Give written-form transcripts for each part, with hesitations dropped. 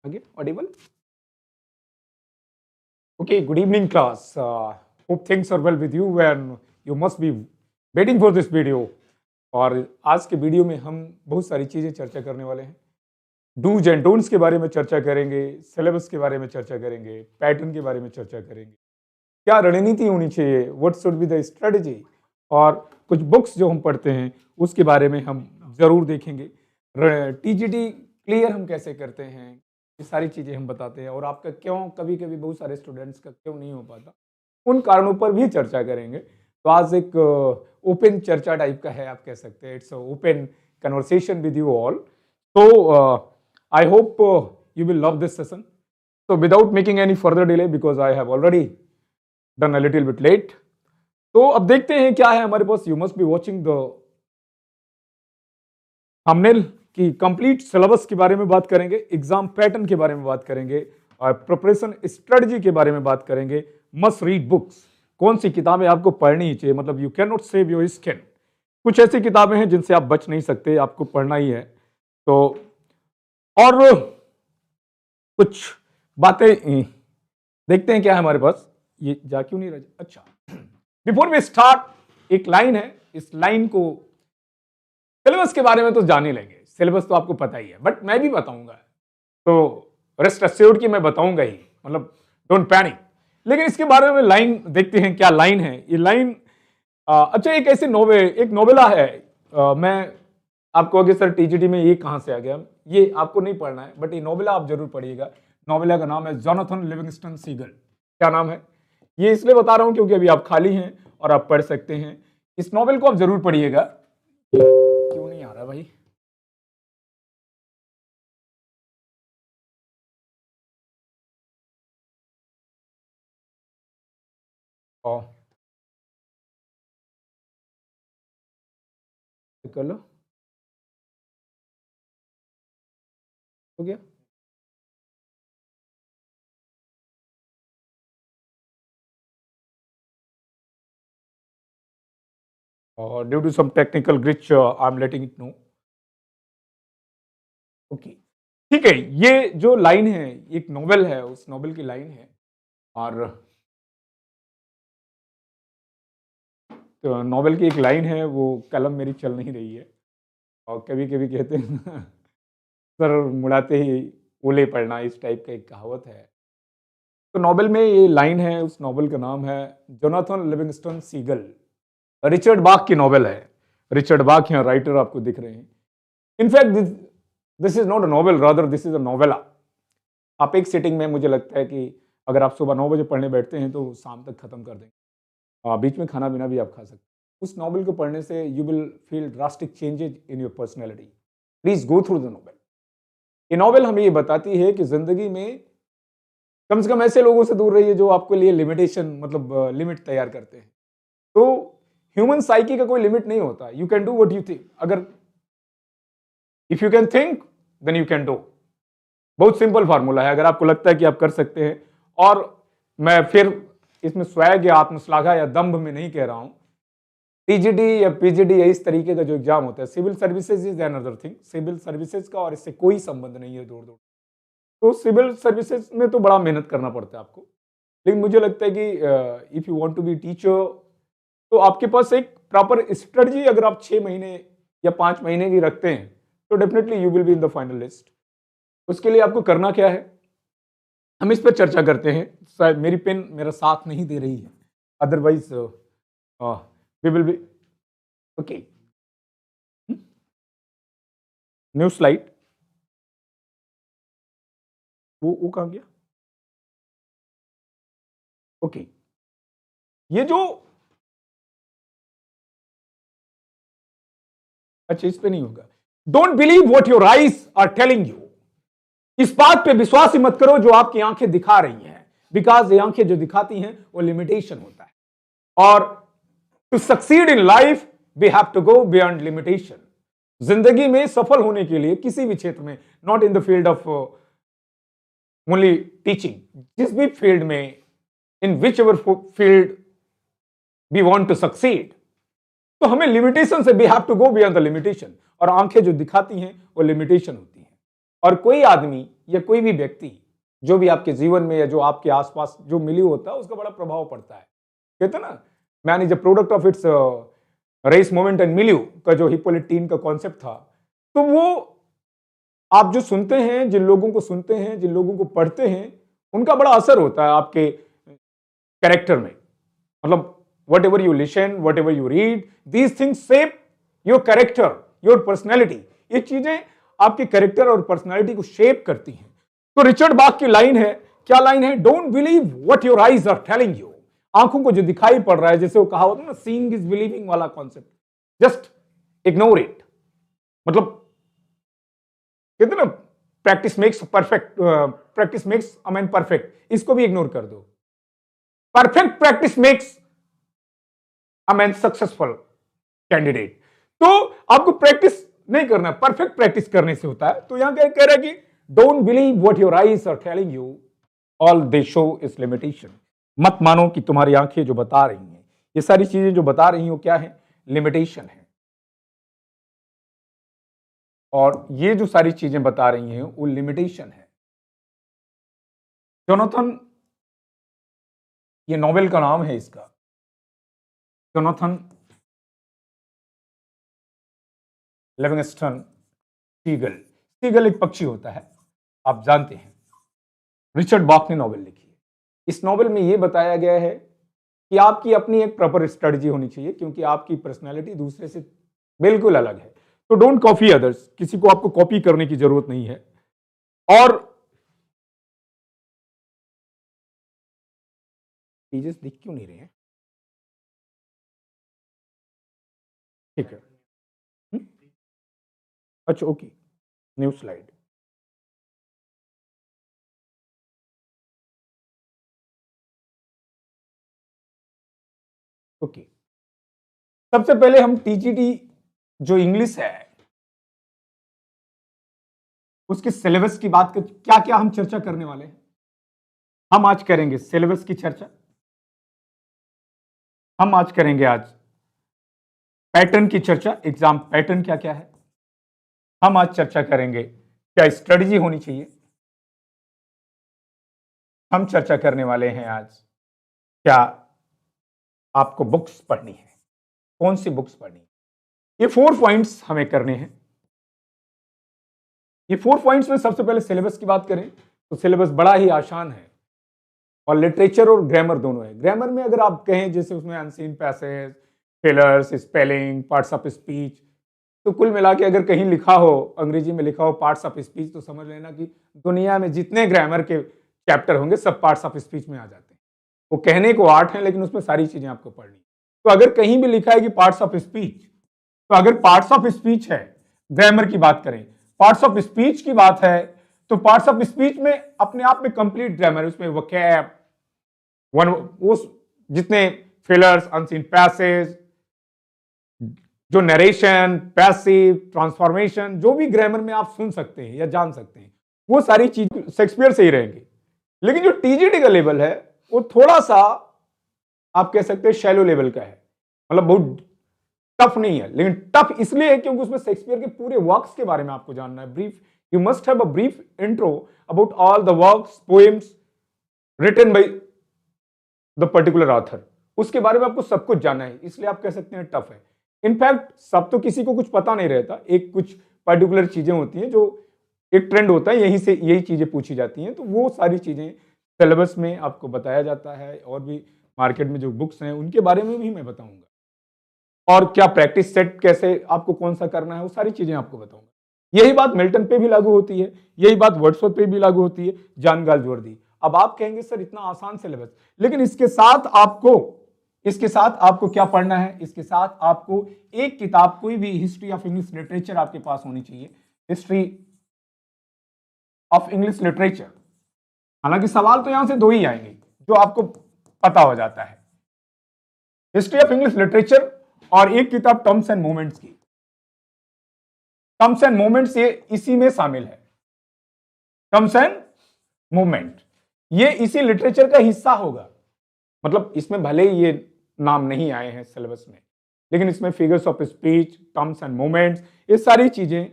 Again, audible? Okay, good evening, class. Hope things are well with you and you must be waiting for this video. और आज के video में हम बहुत सारी चीजें चर्चा करने वाले हैं। डूज एंड डोंट्स के बारे में चर्चा करेंगे, सिलेबस के बारे में चर्चा करेंगे, पैटर्न के बारे में चर्चा करेंगे, क्या रणनीति होनी चाहिए, what should be the strategy, और कुछ बुक्स जो हम पढ़ते हैं उसके बारे में हम जरूर देखेंगे। टीजीटी क्लियर हम कैसे करते हैं, ये सारी चीजें हम बताते हैं, और आपका क्यों कभी कभी बहुत सारे स्टूडेंट्स का क्यों नहीं हो पाता, उन कारणों पर भी चर्चा करेंगे। तो आज एक ओपन चर्चा टाइप का है, आप कह सकते हैं। It's open conversation with you all. तो I hope you will love this session. So without making any further delay, because I have already done a little bit late. तो अब देखते हैं क्या है हमारे पास। You must be watching the thumbnail की complete syllabus के बारे में बात करेंगे, एग्जाम पैटर्न के बारे में बात करेंगे, और प्रिपरेशन स्ट्रेटजी के बारे में बात करेंगे। मस्ट रीड बुक्स, कौन सी किताबें आपको पढ़नी ही चाहिए, मतलब you can not save your skin. कुछ ऐसी किताबें हैं जिनसे आप बच नहीं सकते, आपको पढ़ना ही है। तो और कुछ बातें देखते हैं क्या है हमारे पास। ये जा क्यों नहीं रहा? अच्छा, बिफोर वी स्टार्ट, एक लाइन है, इस लाइन को सिलेबस के बारे में तो जान ही लेंगे, सिलेबस तो आपको पता ही है, बट मैं भी बताऊंगा, तो रेस्ट एश्योर्ड कि मैं बताऊंगा ही, मतलब डोंट पैनिक। लेकिन इसके बारे में लाइन देखते हैं, क्या लाइन है ये लाइन। अच्छा, एक ऐसी एक नोवेला है, मैं आपको आगे सर टीजीटी में ये कहां से आ गया, ये आपको नहीं पढ़ना है, बट ये नोवेला आप जरूर पढ़िएगा। नोवेला का नाम है जोनाथन लिविंगस्टन सीगल। क्या नाम है? ये इसलिए बता रहा हूं क्योंकि अभी आप खाली हैं और आप पढ़ सकते हैं। इस नोवेल को आप जरूर पढ़िएगा। क्यों नहीं आ रहा भाई? कर लो, हो गया। और due to some technical glitch I am letting it no. Okay, ठीक है। ये जो लाइन है एक नोवेल है, उस नोवेल की लाइन है, और तो नोवेल की एक लाइन है, वो कलम मेरी चल नहीं रही है, और कभी कभी कहते हैं सर मुड़ाते ही ओले पड़ना, इस टाइप का एक कहावत है। तो नोवेल में ये लाइन है, उस नोवेल का नाम है जोनाथन लिविंगस्टन सीगल। रिचर्ड बाक की नोवेल है। रिचर्ड बाक यहाँ राइटर आपको दिख रहे हैं। In fact this is not a novel, rather this is a novella. आप एक सिटिंग में, मुझे लगता है कि अगर आप सुबह 9 बजे पढ़ने बैठते हैं तो शाम तक खत्म कर देंगे। बीच में खाना पीना भी आप खा सकते हैं। उस नोवेल को पढ़ने से you will feel drastic changes in your personality. Please go through the novel. ये नोवेल हमें ये बताती है कि जिंदगी में कम से कम ऐसे लोगों से दूर रहिए जो आपके लिए लिमिटेशन, मतलब लिमिट तैयार करते हैं। तो ह्यूमन साइकी का कोई लिमिट नहीं होता। You can do what you think. अगर if you can think then you can do. बहुत सिंपल फार्मूला है, अगर आपको लगता है कि आप कर सकते हैं। और मैं फिर इसमें स्वैग या आत्मश्लाघा या दंभ में नहीं कह रहा हूं। टीजीडी या पीजीडी या इस तरीके का जो एग्जाम होता है, civil services is another thing. Civil services का और इससे कोई संबंध नहीं है दूर दूर। तो सिविल सर्विसेज में तो बड़ा मेहनत करना पड़ता है आपको, लेकिन मुझे लगता है कि if you want to be teacher, तो आपके पास एक प्रॉपर स्ट्रेटजी अगर आप 6 महीने या 5 महीने की रखते हैं, तो definitely you will be in the final list. उसके लिए आपको करना क्या है, हम इस पर चर्चा करते हैं। शायद मेरी पेन मेरा साथ नहीं दे रही है, otherwise we will be okay. New slide, वो कहां गया? ओके, ये जो, अच्छा इस पे नहीं होगा। Don't believe what your eyes are telling you. इस बात पे विश्वास ही मत करो जो आपकी आंखें दिखा रही हैं, बिकॉज ये आंखें जो दिखाती हैं वो लिमिटेशन होता है। और to succeed in life we have to go beyond limitation. जिंदगी में सफल होने के लिए किसी भी क्षेत्र में, not in the field of only teaching, जिस भी फील्ड में, in which ever field we want to succeed, तो हमें लिमिटेशन से we have to go beyond the limitation. और आंखें जो दिखाती हैं वो लिमिटेशन होती हैं। और कोई आदमी या कोई भी व्यक्ति जो भी आपके जीवन में या जो आपके आसपास जो मिली होता है उसका बड़ा प्रभाव पड़ता है। कहते हैं ना, man is a product of its race moment and milieu का जो हिप्पोलिट टीम का कॉन्सेप्ट था, तो वो आप जो सुनते हैं, जिन लोगों को सुनते हैं, जिन लोगों को पढ़ते हैं, उनका बड़ा असर होता है आपके कैरेक्टर में। मतलब what ever you listen, what ever you read, these things shape your character, your personality. ये चीजें आपके कैरेक्टर और पर्सनैलिटी को शेप करती हैं। तो रिचर्ड बाक की लाइन है, क्या लाइन है? Don't believe what your eyes are telling you. आंखों को जो दिखाई पड़ रहा है, जैसे वो कहा होता है ना, सीइंग इज बिलीविंग वाला कॉन्सेप्ट, जस्ट इग्नोर इट। मतलब कहते ना, practice makes perfect, practice makes a man perfect, इसको भी इग्नोर कर दो। Perfect practice makes a man successful candidate. तो आपको प्रैक्टिस नहीं करना, परफेक्ट प्रैक्टिस करने से होता है। तो यहां क्या कह रहा है कि don't believe what your eyes are telling you, all they show is limitation. मत मानो कि तुम्हारी आंखें जो बता रही हैं, ये सारी चीजें जो बता रही हैं वो क्या है? लिमिटेशन है। और ये जो सारी चीजें बता रही हैं वो लिमिटेशन है। जोनाथन, ये नोबेल का नाम है इसका, जोनाथन लिविंगस्टन सीगल। सीगल एक पक्षी होता है, आप जानते हैं। रिचर्ड बाक ने नोवेल लिखी है। इस नोवेल में यह बताया गया है कि आपकी अपनी एक प्रॉपर स्ट्रेटजी होनी चाहिए, क्योंकि आपकी पर्सनैलिटी दूसरे से बिल्कुल अलग है। तो डोंट कॉपी अदर्स, किसी को आपको कॉपी करने की जरूरत नहीं है। और पेजेस दिख क्यों नहीं रहे हैं? ठीक है, अच्छा ओके, न्यू स्लाइड। ओके, सबसे पहले हम टीजीटी जो इंग्लिश है उसके सिलेबस की बात कर, क्या क्या हम चर्चा करने वाले हैं। हम आज करेंगे सिलेबस की चर्चा, हम आज करेंगे आज पैटर्न की चर्चा, एग्जाम पैटर्न क्या क्या है। हम आज चर्चा करेंगे क्या स्ट्रेटजी होनी चाहिए। हम चर्चा करने वाले हैं आज क्या आपको बुक्स पढ़नी है, कौन सी बुक्स पढ़नी है। ये 4 पॉइंट्स हमें करने हैं। ये 4 पॉइंट्स में सबसे पहले सिलेबस की बात करें तो सिलेबस बड़ा ही आसान है, और लिटरेचर और ग्रामर दोनों है। ग्रामर में अगर आप कहें जैसे उसमें unseen passage, fillers, spelling, parts of speech, तो कुल मिला के अगर कहीं लिखा हो, अंग्रेजी में लिखा हो पार्ट्स ऑफ स्पीच, तो समझ लेना कि दुनिया में जितने ग्रामर के चैप्टर होंगे सब पार्ट्स ऑफ स्पीच में आ जाते हैं। वो कहने को 8 हैं, लेकिन उसमें सारी चीजें आपको पढ़नी। तो अगर कहीं भी लिखा है कि पार्ट्स ऑफ स्पीच, तो अगर पार्ट्स ऑफ स्पीच है, ग्रामर की बात करें, पार्ट्स ऑफ स्पीच की बात है, तो पार्ट्स ऑफ स्पीच में अपने आप में कंप्लीट ग्रामर, उसमें वोकैब, उस जितने फिलर्स, अनसीन पैसेज, जो नरेशन, पैसिव, ट्रांसफॉर्मेशन, जो भी ग्रामर में आप सुन सकते हैं या जान सकते हैं, वो सारी चीज शेक्सपियर से ही रहेंगे। लेकिन जो टीजीटी का लेवल है वो थोड़ा सा आप कह सकते हैं शैलो लेवल का है, मतलब बहुत टफ नहीं है। लेकिन टफ इसलिए है क्योंकि उसमें शेक्सपियर के पूरे वर्क्स के बारे में आपको जानना है। Brief, you must have a brief intro about all the works, poems written by the particular author, उसके बारे में आपको सब कुछ जानना है, इसलिए आप कह सकते हैं टफ है। इनफैक्ट सब तो किसी को कुछ पता नहीं रहता, एक कुछ पर्टिकुलर चीजें होती हैं जो एक ट्रेंड होता है, यहीं से यही चीजें पूछी जाती हैं, तो वो सारी चीजें सिलेबस में आपको बताया जाता है। और भी मार्केट में जो बुक्स हैं उनके बारे में भी मैं बताऊंगा, और क्या प्रैक्टिस सेट कैसे आपको कौन सा करना है, वो सारी चीजें आपको बताऊंगा। यही बात मिल्टन पे भी लागू होती है, यही बात वर्ड्सवर्थ पे भी लागू होती है, जॉन गाल्सवर्दी। अब आप कहेंगे सर इतना आसान सिलेबस, लेकिन इसके साथ आपको क्या पढ़ना है? इसके साथ आपको एक किताब, कोई भी हिस्ट्री ऑफ इंग्लिश लिटरेचर आपके पास होनी चाहिए, हिस्ट्री ऑफ इंग्लिश लिटरेचर। हालांकि सवाल तो यहां से 2 ही आएंगे जो आपको पता हो जाता है, हिस्ट्री ऑफ इंग्लिश लिटरेचर और एक किताब टर्म्स एंड मूवमेंट्स की। टर्म्स एंड मूवमेंट्स ये इसी में शामिल है, टर्म्स एंड मूवमेंट ये इसी लिटरेचर का हिस्सा होगा। मतलब इसमें भले ही ये नाम नहीं आए हैं सिलेबस में, लेकिन इसमें figures of speech, terms and movements, ये सारी चीजें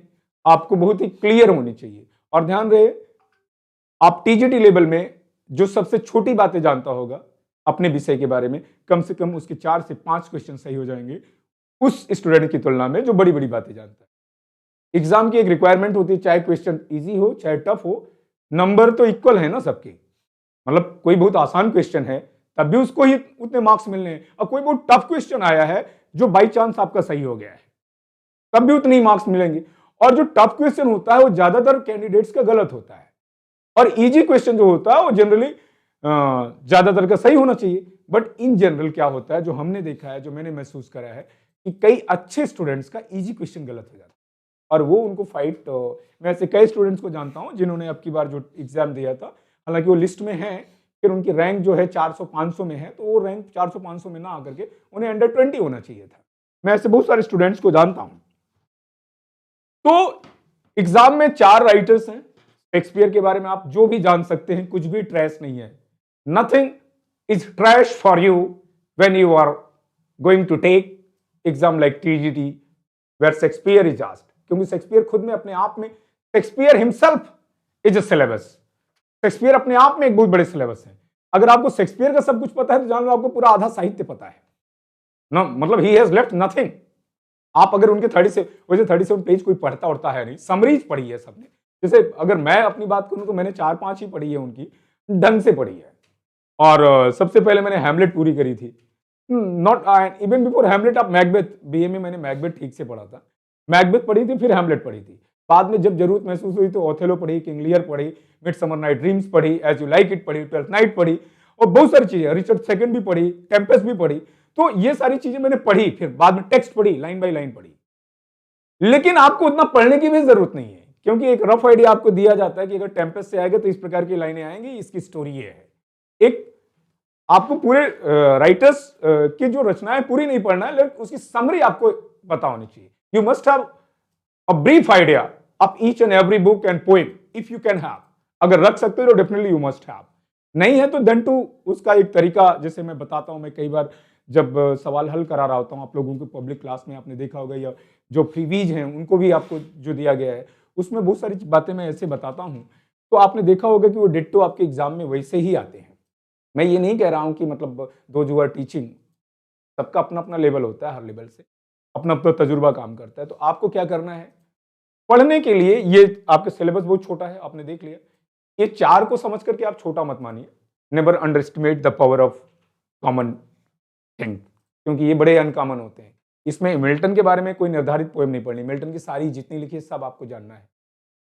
आपको बहुत ही क्लियर होनी चाहिए। और ध्यान रहे आप टीजीटी लेवल में जो सबसे छोटी बातें जानता होगा अपने विषय के बारे में, कम से कम उसके 4 से 5 क्वेश्चन सही हो जाएंगे उस स्टूडेंट की तुलना में जो बड़ी बड़ी बातें जानता है। एग्जाम की एक रिक्वायरमेंट होती है, चाहे क्वेश्चन इजी हो चाहे टफ हो, नंबर तो इक्वल है ना सबके। मतलब कोई बहुत आसान क्वेश्चन है तब भी उसको ही उतने मार्क्स मिलने हैं, और कोई बहुत टफ क्वेश्चन आया है जो बाई चांस आपका सही हो गया है तब भी उतने ही मार्क्स मिलेंगे। और जो टफ क्वेश्चन होता है वो ज्यादातर कैंडिडेट्स का गलत होता है, और इजी क्वेश्चन जो होता है वो जनरली ज्यादातर का सही होना चाहिए। बट इन जनरल क्या होता है, जो हमने देखा है, जो मैंने महसूस करा है, कि कई अच्छे स्टूडेंट्स का इजी क्वेश्चन गलत हो जाता है, और वो उनको फाइट। मैं ऐसे कई स्टूडेंट्स को जानता हूं जिन्होंने अब की बार जो एग्जाम दिया था, हालांकि वो लिस्ट में है, फिर उनकी रैंक जो है 400-500 में है, तो वो रैंक 400-500 में ना आकर के उन्हें अंडर 20 होना चाहिए था। मैं ऐसे बहुत सारे स्टूडेंट्स को जानता हूं। तो एग्जाम में 4 राइटर्स हैं, शेक्सपियर के बारे में आप जो भी जान सकते हैं, कुछ भी ट्रैश नहीं है। Nothing is trash for you when you are going to take exam like TGT where Shakespeare is asked, क्योंकि शेक्सपियर खुद में अपने आप में, Shakespeare himself is a syllabus. Shakespeare अपने आप में एक बहुत बड़े सिलेबस है। अगर आपको शेक्सपियर का सब कुछ पता है तो जान लो आपको पूरा आधा साहित्य पता है ना, मतलब ही हैज लेफ्ट नथिंग। आप अगर उनके 37 पेज कोई पढ़ता उड़ता है नहीं, समरीज पढ़ी है सबने। जैसे अगर मैं अपनी बात करूं तो मैंने 4-5 ही पढ़ी है उनकी, ढंग से पढ़ी है। और सबसे पहले मैंने हैमलेट पूरी करी थी, नॉट इवन बिफोर हैमलेट आप मैकबेथ, बीए में मैंने मैकबेथ ठीक से पढ़ा था, मैकबेथ पढ़ी थी, फिर हैमलेट पढ़ी थी। बाद में जब जरूरत महसूस हुई तो ओथेलो पढ़ी, किंग लियर पढ़ी, मिडसमर नाइट ड्रीम्स पढ़ी, एज यू लाइक इट पढ़ी, ट्वेल्थ नाइट पढ़ी, और बहुत सारी चीजें, रिचर्ड सेकंड भी पढ़ी, टेम्पेस्ट भी पढ़ी। तो ये सारी चीजें मैंने पढ़ी, फिर बाद में टेक्स्ट पढ़ी, लाइन बाई लाइन पढ़ी। लेकिन आपको उतना पढ़ने की भी जरूरत नहीं है, क्योंकि एक रफ आइडिया आपको दिया जाता है कि अगर टेम्पेस्ट से आएगा तो इस प्रकार की लाइनें आएंगी, इसकी स्टोरी ये है। एक आपको पूरे राइटर्स की जो रचनाएं पूरी नहीं पढ़ना है, लेकिन उसकी समरी आपको पता होनी चाहिए। You must have a brief idea of each and every book and poem if you can have. अगर रख सकते हो तो डेफिनेटली यू मस्ट हैव, नहीं है तो देन टू उसका एक तरीका, जैसे मैं बताता हूं, मैं कई बार जब सवाल हल करा रहा होता हूं आप लोगों को पब्लिक क्लास में, आपने देखा होगा, या जो फ्रीवीज हैं उनको भी आपको जो दिया गया है उसमें बहुत सारी बातें मैं ऐसे बताता हूं, तो आपने देखा होगा कि वो डिट्टो आपके एग्जाम में वैसे ही आते हैं। मैं ये नहीं कह रहा हूं कि मतलब दो यू आर टीचिंग, सबका अपना अपना लेवल होता है, हर लेवल से अपना अपना तजुर्बा काम करता है। तो आपको क्या करना है पढ़ने के लिए, ये आपका सिलेबस बहुत छोटा है, आपने देख लिया, ये 4 को समझ करके आप छोटा मत मानिए। Never under estimate the power of common thing, क्योंकि ये बड़े अनकॉमन होते हैं। इसमें मिल्टन के बारे में कोई निर्धारित पोएम नहीं पढ़नी, मिल्टन की सारी जितनी लिखी है सब आपको जानना है,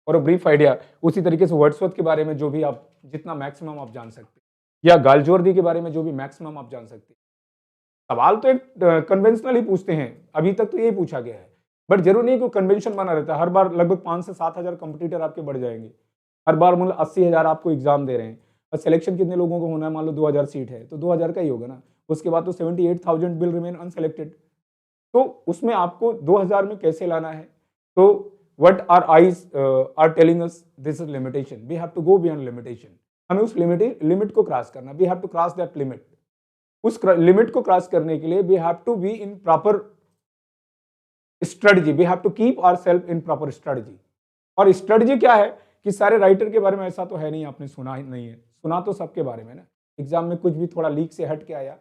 और ब्रीफ आइडिया। उसी तरीके से वर्ड्सवर्थ के बारे में जो भी आप जितना मैक्सिमम आप जान सकते हैं, या गालजोर्दी के बारे में जो भी मैक्सिमम आप जान सकते हैं। सवाल तो एक कन्वेंशनल ही पूछते हैं, अभी तक तो यही पूछा गया है, बट जरूर नहीं कि कन्वेंशन बना रहता है। हर बार लगभग 5 से 7 हजार कंपटीटर आपके बढ़ जाएंगे, हर बार मतलब 80,000 आपको एग्जाम दे रहे हैं, और सिलेक्शन कितने लोगों को होना है, मान लो 2000 सीट है तो 2000 का ही होगा ना, उसके बाद तो 78,000 विल रिमेन अनसेलेक्टेड। तो उसमें आपको 2000 में कैसे लाना है, तो what are eyes are telling us, this is limitation, we have to go beyond limitation. हमें उस लिमिट को क्रॉस करना, we have to cross that limit. उस लिमिट को क्रॉस करने के लिए we have to be in proper strategy, we have to keep ourselves in proper strategy. और स्ट्रेटजी क्या है कि सारे राइटर के बारे में ऐसा तो है नहीं, आपने सुना ही नहीं है, सुना तो सबके बारे में ना, एग्जाम में कुछ भी थोड़ा लीक से हट के आया।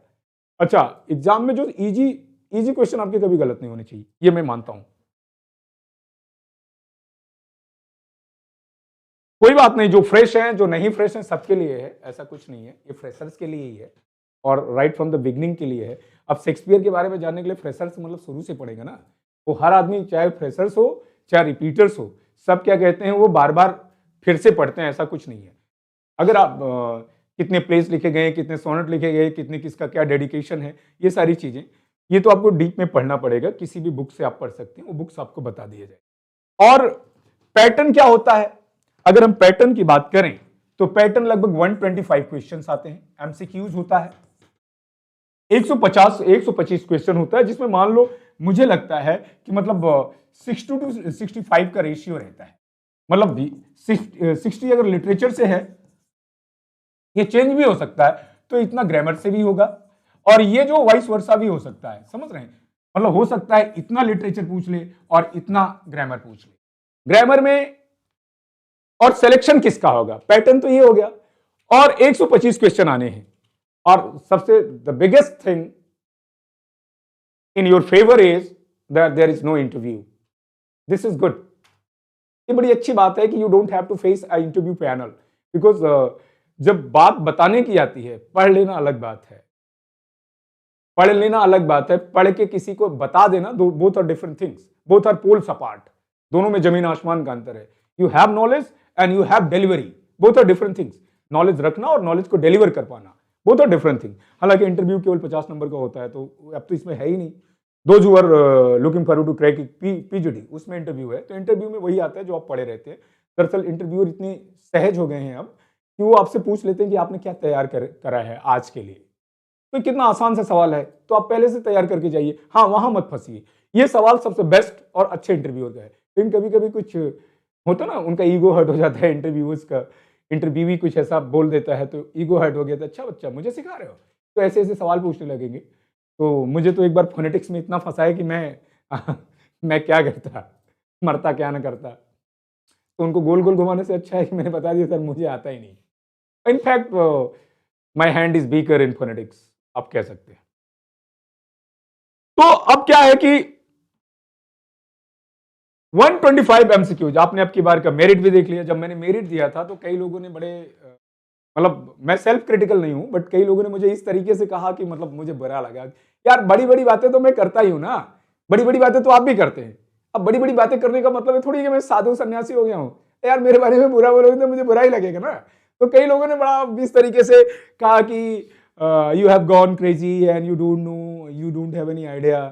अच्छा, एग्जाम में जो इजी क्वेश्चन आपके कभी गलत नहीं होने चाहिए, ये मैं मानता हूं। कोई बात नहीं, जो फ्रेश हैं जो नहीं फ्रेश हैं सबके लिए है, ऐसा कुछ नहीं है, ये फ्रेशर्स के लिए ही है, और राइट फ्रॉम द बिगनिंग के लिए है। अब शेक्सपियर के बारे में जानने के लिए फ्रेशर्स मतलब शुरू से पढ़ेगा ना, वो हर आदमी चाहे फ्रेशर्स हो चाहे रिपीटर्स हो, सब क्या कहते हैं वो बार बार फिर से पढ़ते हैं, ऐसा कुछ नहीं है। अगर आप कितने प्लेस लिखे गए, कितने सोनेट लिखे गए, कितने किसका क्या डेडिकेशन है, ये सारी चीजें, ये तो आपको डीप में पढ़ना पड़ेगा, किसी भी बुक से आप पढ़ सकते हैं, वो बुक्स आपको बता दिए जाए। और पैटर्न क्या होता है, अगर हम पैटर्न की बात करें तो पैटर्न लगभग 125 क्वेश्चंस आते हैं, एमसीक्यूज होता है 125 क्वेश्चन होता है, जिसमें मान लो मुझे लगता है कि मतलब 60 to 65 का रेशियो रहता है। मतलब 60 अगर लिटरेचर से है, ये चेंज भी हो सकता है, तो इतना ग्रामर से भी होगा, और ये जो वाइस वर्सा भी हो सकता है, समझ रहे हैं, मतलब हो सकता है इतना लिटरेचर पूछ ले और इतना ग्रामर पूछ ले। ग्रामर में और सिलेक्शन किसका होगा, पैटर्न तो ये हो गया। और 125 क्वेश्चन आने हैं, और सबसे the biggest thing in your favour is that there is no interview. This is good. ये बड़ी अच्छी बात है कि you don't have to face a interview panel, because जब बात बताने की आती है, पढ़ लेना अलग बात है, पढ़ लेना अलग बात है, पढ़ के किसी को बता देना, both are different things, both are poles apart, दोनों में जमीन आसमान का अंतर है। You have knowledge and you have delivery, both are different things. Knowledge रखना और नॉलेज को डिलीवर कर पाना, बोथ आर डिफरेंट थिंग। हालांकि इंटरव्यू केवल 50 नंबर का होता है, तो अब तो इसमें है ही नहीं। Those who are looking forward to crack PGD, उसमें इंटरव्यू है, तो इंटरव्यू में वही आता है जो आप पढ़े रहते हैं। दरअसल इंटरव्यूअर इतने सहज हो गए हैं अब कि वो आपसे पूछ लेते हैं कि आपने क्या तैयार करा है आज के लिए। तो कितना आसान सा सवाल है, तो आप पहले से तैयार करके जाइए। हाँ, वहां मत फंसिए। ये सवाल सबसे बेस्ट और अच्छे इंटरव्यूअर का है। लेकिन कभी कभी कुछ होता ना, उनका ईगो हर्ट हो जाता है इंटरव्यूअर्स का, इंटरव्यूवी कुछ ऐसा बोल देता है तो ईगो हर्ट हो गया था, अच्छा बच्चा मुझे सिखा रहे हो, तो ऐसे ऐसे सवाल पूछने लगेंगे। तो मुझे तो एक बार फोनेटिक्स में इतना फंसा है कि मैं क्या करता, मरता क्या ना करता। तो उनको गोल गोल घुमाने से अच्छा है कि मैंने बता दिया सर मुझे आता ही नहीं। In fact my hand is weaker in phonetics, आप कह सकते हैं। तो अब क्या है कि 125 एमसीक्यूज, आपने अब की बार का मेरिट भी देख लिया। जब मैंने मेरिट दिया था तो कई लोगों ने बड़े मतलब, मैं सेल्फ क्रिटिकल नहीं हूं, बट कई लोगों ने मुझे इस तरीके से कहा कि मतलब मुझे बुरा लगा। यार बड़ी बड़ी बातें तो मैं करता ही हूं ना, बड़ी बड़ी बातें तो आप भी करते हैं। अब बड़ी बड़ी बातें करने का मतलब है थोड़ी कि मैं साधु सन्यासी हो गया हूं। यार मेरे बारे में बुरा बोलोगे तो मुझे बुरा ही लगेगा ना। तो कई लोगों ने बड़ा इस तरीके से कहा कि you have gone crazy and you don't know, you don't have any idea.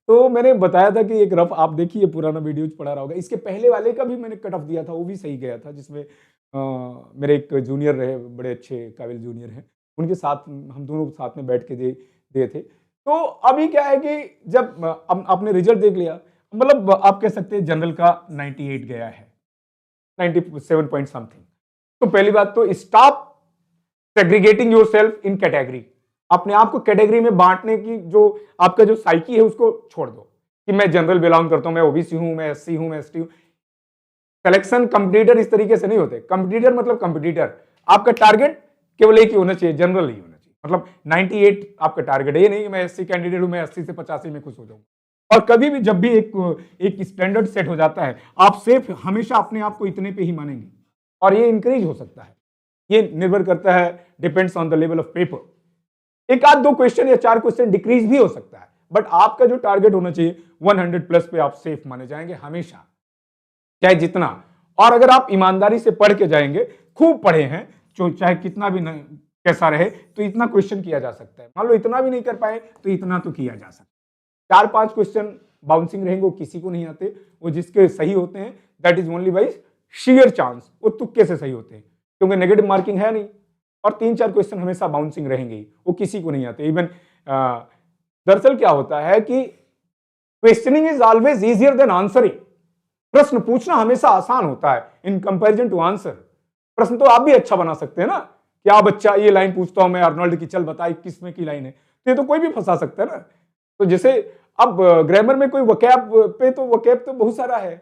तो मैंने बताया था कि एक रफ, आप देखिए पुराना वीडियोज पढ़ा रहा होगा, इसके पहले वाले का भी मैंने कट ऑफ दिया था, वो भी सही गया था, जिसमें मेरे एक जूनियर रहे, बड़े अच्छे काबिल जूनियर हैं, उनके साथ हम दोनों साथ में बैठ के दिए थे। तो अभी क्या है कि जब आपने रिजल्ट देख लिया, मतलब आप कह सकते हैं जनरल का 98 गया है, 97 पॉइंट समथिंग। तो पहली बात तो stop segregating yourself in category. अपने आप को कैटेगरी में बांटने की जो आपका जो साइकी है उसको छोड़ दो कि मैं जनरल बिलोंग करता हूं, मैं ओबीसी हूं, मैं एससी हूं, मैं एसटी हूं। सिलेक्शन कंपटीटर इस तरीके से नहीं होते। कंपटीटर मतलब कंपटीटर, आपका टारगेट केवल एक ही होना चाहिए, जनरल नहीं होना चाहिए। मतलब 98 आपका टारगेट है, ये नहीं कि मैं एससी कैंडिडेट हूं, मैं 80 से 85 में खुश हो जाऊंगा। और कभी भी जब भी एक स्टैंडर्ड सेट हो जाता है, आप सिर्फ हमेशा अपने आप को इतने पे ही मानेंगे, और ये इंक्रीज हो सकता है, ये निर्भर करता है, depends on the level of paper. एक आध दो क्वेश्चन या 4 क्वेश्चन डिक्रीज भी हो सकता है, बट आपका जो टारगेट होना चाहिए 100 प्लस पे आप सेफ माने जाएंगे हमेशा, चाहे जितना। और अगर आप ईमानदारी से पढ़ के जाएंगे, खूब पढ़े हैं, जो चाहे कितना भी कैसा रहे, तो इतना क्वेश्चन किया जा सकता है। मान लो इतना भी नहीं कर पाए तो इतना तो किया जा सकता है। 4-5 क्वेश्चन बाउंसिंग रहेंगे, वो किसी को नहीं आते, वो जिसके सही होते हैं that is only by share chance, वो तुक्के से सही होते हैं, क्योंकि नेगेटिव मार्किंग है नहीं। और 3-4 क्वेश्चन हमेशा बाउंसिंग रहेंगे, वो किसी को नहीं आते। इवन दरअसल क्या होता है कि questioning is always easier than answering. प्रश्न पूछना हमेशा आसान होता है इन कंपैरिजन टू आंसर। प्रश्न तो आप भी अच्छा बना सकते हैं ना, क्या बच्चा ये लाइन पूछता हूं मैं अर्नोल्ड की, चल बता 21 में की लाइन है, तो ये तो कोई भी फंसा सकता है ना। तो जैसे अब ग्रामर में कोई वकैब पे, तो वकैब तो बहुत सारा है,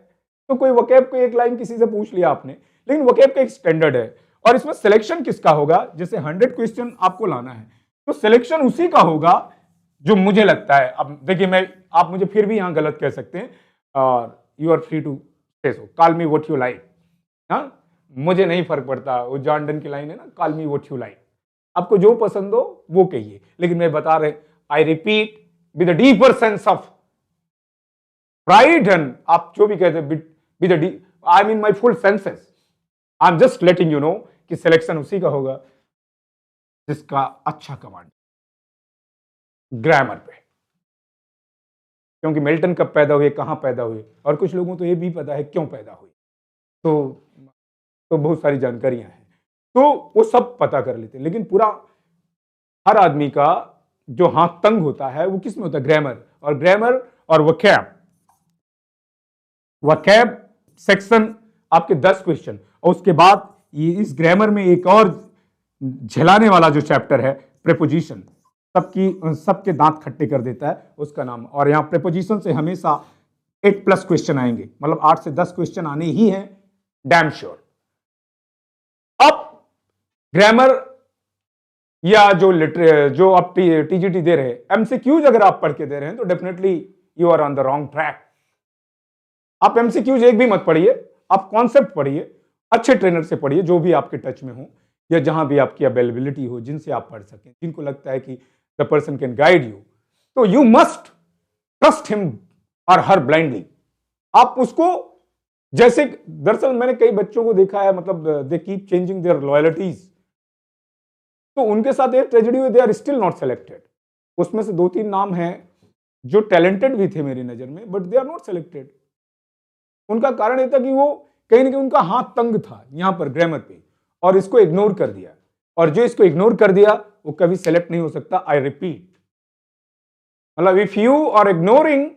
तो कोई वकैब को एक लाइन किसी से पूछ लिया आपने, लेकिन वकैब का एक स्टैंडर्ड है। और इसमें सिलेक्शन किसका होगा, जैसे 100 क्वेश्चन आपको लाना है, तो सिलेक्शन उसी का होगा जो मुझे लगता है। अब देखिए, आप मुझे फिर भी यहां गलत कह सकते हैं, और you are free to say so, call me what you like. हाँ, मुझे नहीं फर्क पड़ता, वो जॉन डन की लाइन है ना, call me what you like. आपको जो पसंद हो वो कहिए, लेकिन मैं बता रहे, I repeat with a deeper sense of pride, and आप जो भी कहते हैं with I mean my full senses, I am just letting you no कि सिलेक्शन उसी का होगा जिसका अच्छा कमांड ग्रामर पे। क्योंकि मिल्टन कब पैदा हुए, कहां पैदा हुए, और कुछ लोगों तो ये भी पता है क्यों पैदा हुए, तो बहुत सारी जानकारियां हैं, तो वो सब पता कर लेते हैं। लेकिन पूरा हर आदमी का जो हाथ तंग होता है वो किस में होता है, ग्रामर। और ग्रामर और वकैब सेक्शन आपके 10 क्वेश्चन, और उसके बाद ये इस ग्रामर में एक और झेलाने वाला जो चैप्टर है प्रेपोजिशन, सबके दांत खट्टे कर देता है उसका नाम। और यहां प्रेपोजिशन से हमेशा 8+ क्वेश्चन आएंगे, मतलब 8 से 10 क्वेश्चन आने ही हैं, डैम श्योर। ग्रामर या जो आप टीजीटी दे रहे हैं, एमसीक्यूज अगर आप पढ़ के दे रहे हैं तो definitely you are on the wrong track. आप एमसीक्यूज एक भी मत पढ़िए, आप कॉन्सेप्ट पढ़िए, अच्छे ट्रेनर से पढ़िए जो भी आपके टच में हो या जहां भी आपकी अवेलेबिलिटी हो, जिनसे आप पढ़ सकें, जिनको लगता है कि the person can guide you, तो यू मस्ट ट्रस्ट हिम और हर ब्लाइंडली। आप उसको जैसे, दरअसल मैंने कई बच्चों को देखा है, मतलब they keep changing their loyalties, तो उनके साथ एक ट्रेजेडी हुई, they are still not selected. उसमें से 2-3 नाम हैं जो टैलेंटेड भी थे मेरी नजर में, but they are not selected. उनका कारण यह था कि वो कहीं ना कहीं उनका हाथ तंग था यहां पर ग्रामर पे, और इसको इग्नोर कर दिया, और जो इसको इग्नोर कर दिया वो कभी सेलेक्ट नहीं हो सकता। आई रिपीट, मतलब if you are ignoring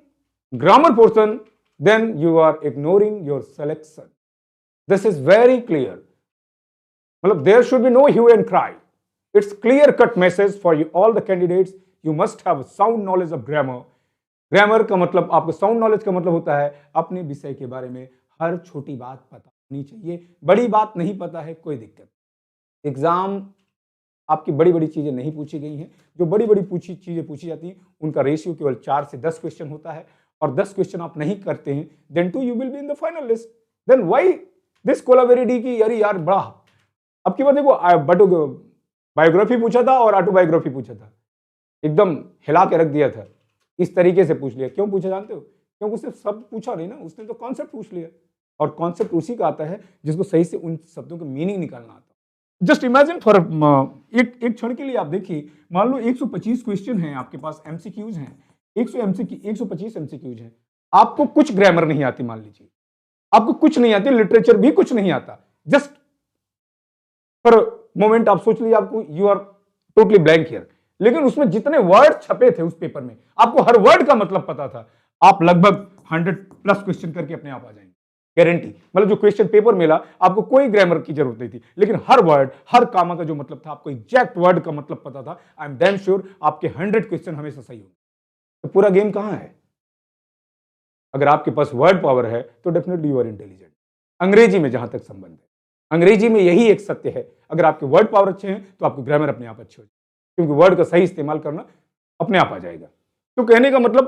grammar portion then you are ignoring your selection. This is very clear, मतलब there should be no hue and cry. It's clear cut message for you all the candidates. You must have sound knowledge of grammar. Grammar का मतलब, आपको sound knowledge का मतलब होता है अपने विषय के बारे में हर छोटी बात पता होनी चाहिए। बड़ी बात नहीं पता है, कोई दिक्कत। एग्जाम आपकी बड़ी बड़ी चीजें नहीं पूछी गई हैं। जो बड़ी बड़ी चीजें पूछी जाती हैं उनका रेशियो केवल 4 से 10 क्वेश्चन होता है, और 10 क्वेश्चन आप नहीं करते हैं then to you will be in the final list. Then why this कोलावेरिटी की यार बड़ा। अब की बात देखो, बायोग्राफी पूछा था और ऑटोबायोग्राफी पूछा था, एकदम हिला के रख दिया था, इस तरीके से पूछ लिया। क्यों पूछा जानते हो? क्योंकि उसने सब पूछा नहीं ना, उसने तो कॉन्सेप्ट पूछ लिया, और कॉन्सेप्ट उसी का आता है जिसको सही से उन शब्दों का मीनिंग निकालना आता है। जस्ट इमेजिन फॉर एक क्षण के लिए आप देखिए, मान लो 125 क्वेश्चन हैं आपके पास, एमसीक्यूज हैं, 125 एमसीक्यूज हैं, आपको कुछ ग्रामर नहीं आती, मान लीजिए आपको कुछ नहीं आती, लिटरेचर भी कुछ नहीं आता, जस्ट फॉर मोमेंट आप सोच लीजिए आपको, you are totally blank here, लेकिन उसमें जितने वर्ड छपे थे उस पेपर में, आपको हर वर्ड का मतलब पता था, आप लगभग 100+ क्वेश्चन करके अपने आप आ जाएंगे, गारंटी। मतलब जो क्वेश्चन पेपर मिला आपको कोई ग्रामर की जरूरत नहीं थी, लेकिन हर वर्ड, हर कामा का जो मतलब था, आपको एग्जैक्ट वर्ड का मतलब पता था। आई एम डैम श्योर आपके 100 क्वेश्चन हमेशा सही होंगे। तो पूरा गेम कहां है? अगर आपके पास वर्ड पावर है तो डेफिनेटली यू आर इंटेलिजेंट। अंग्रेजी में जहां तक संबंध है, अंग्रेजी में यही एक सत्य है, अगर आपके वर्ड पावर अच्छे हैं तो आपके ग्रामर अपने आप अच्छे हो जाए, क्योंकि वर्ड का सही इस्तेमाल करना अपने आप आ जाएगा। तो कहने का मतलब,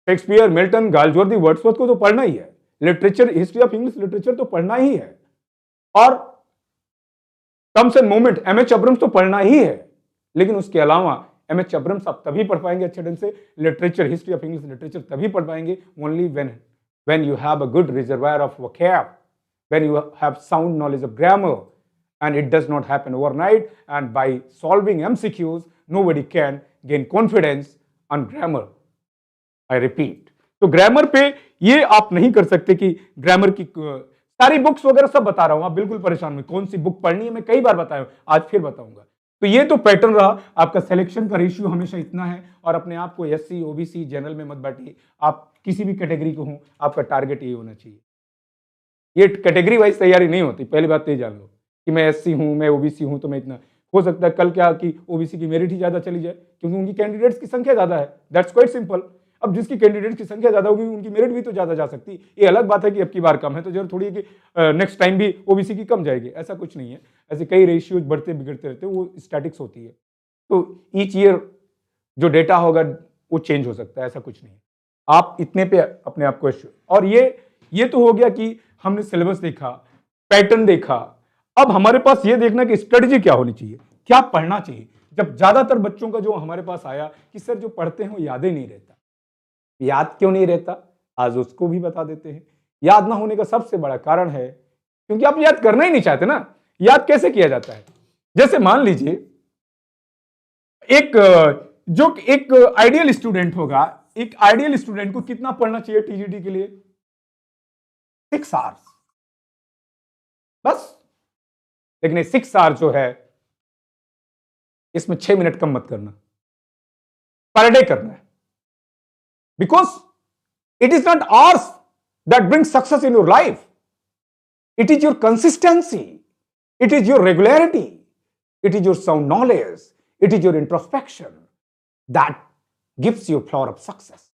शेक्सपियर, मिल्टन, गालजोर्दी, वर्ड्सवर्थ को तो पढ़ना ही है, literature, history of English literature तो पढ़ना ही है, और टर्म्स एंड मूवमेंट, एमएच अब्रम्स तो पढ़ना ही है। लेकिन उसके अलावा एमएच अब्रम्स आप तभी पढ़ पाएंगे अच्छे ढंग से, literature, history of English literature तभी पढ़ पाएंगे only when you have a good reservoir of vocab, when you have sound knowledge of grammar, and it does not happen overnight, and by solving MCQs nobody can gain confidence on grammar. I repeat, तो grammar पे ये आप नहीं कर सकते कि grammar की सारी बुक्स वगैरह सब बता रहा हूं, आप बिल्कुल परेशान में कौन सी बुक पढ़नी है मैं कई बार बताया, आज फिर बताऊंगा। तो ये तो पैटर्न रहा, आपका सिलेक्शन का रेशियो हमेशा इतना है, और अपने आप को एससी, ओबीसी, जनरल में मत बांटिए, आप किसी भी कैटेगरी को हो, आपका टारगेट ये होना चाहिए। ये कैटेगरी वाइज तैयारी नहीं होती, पहली बात तो ये जान लो कि मैं एससी हूं, मैं ओबीसी हूं, तो मैं इतना, हो सकता है कल क्या कि ओबीसी की मेरिट ही ज्यादा चली जाए, क्योंकि उनकी कैंडिडेट्स की संख्या ज्यादा है, दैट्स क्वाइट सिंपल। अब जिसकी कैंडिडेट की संख्या ज्यादा होगी उनकी मेरिट भी तो ज्यादा जा सकती है। ये अलग बात है कि अब की बार कम है तो जरूर थोड़ी है कि नेक्स्ट टाइम भी ओबीसी की कम जाएगी, ऐसा कुछ नहीं है। ऐसे कई रेशियोज बढ़ते बिगड़ते रहते हैं, वो स्टैटिक्स होती है, तो ईच ईयर जो डेटा होगा वो चेंज हो सकता है, ऐसा कुछ नहीं है। आप इतने पे अपने आप को, और ये तो हो गया कि हमने सिलेबस देखा, पैटर्न देखा। अब हमारे पास ये देखना कि स्ट्रेटजी क्या होनी चाहिए, क्या पढ़ना चाहिए। जब ज्यादातर बच्चों का जो हमारे पास आया कि सर जो पढ़ते हैं वो याद ही नहीं रहता, याद क्यों नहीं रहता, आज उसको भी बता देते हैं। याद ना होने का सबसे बड़ा कारण है क्योंकि आप याद करना ही नहीं चाहते ना। याद कैसे किया जाता है? जैसे मान लीजिए एक आइडियल स्टूडेंट होगा, एक आइडियल स्टूडेंट को कितना पढ़ना चाहिए टीजीटी के लिए? 6 आवर्स बस। लेकिन 6 आवर जो है इसमें 6 मिनट कम मत करना, पर डे करना है। Because it is not hours that brings success in your life, it is your consistency, it is your regularity, it is your sound knowledge, it is your introspection that gives you floor of success.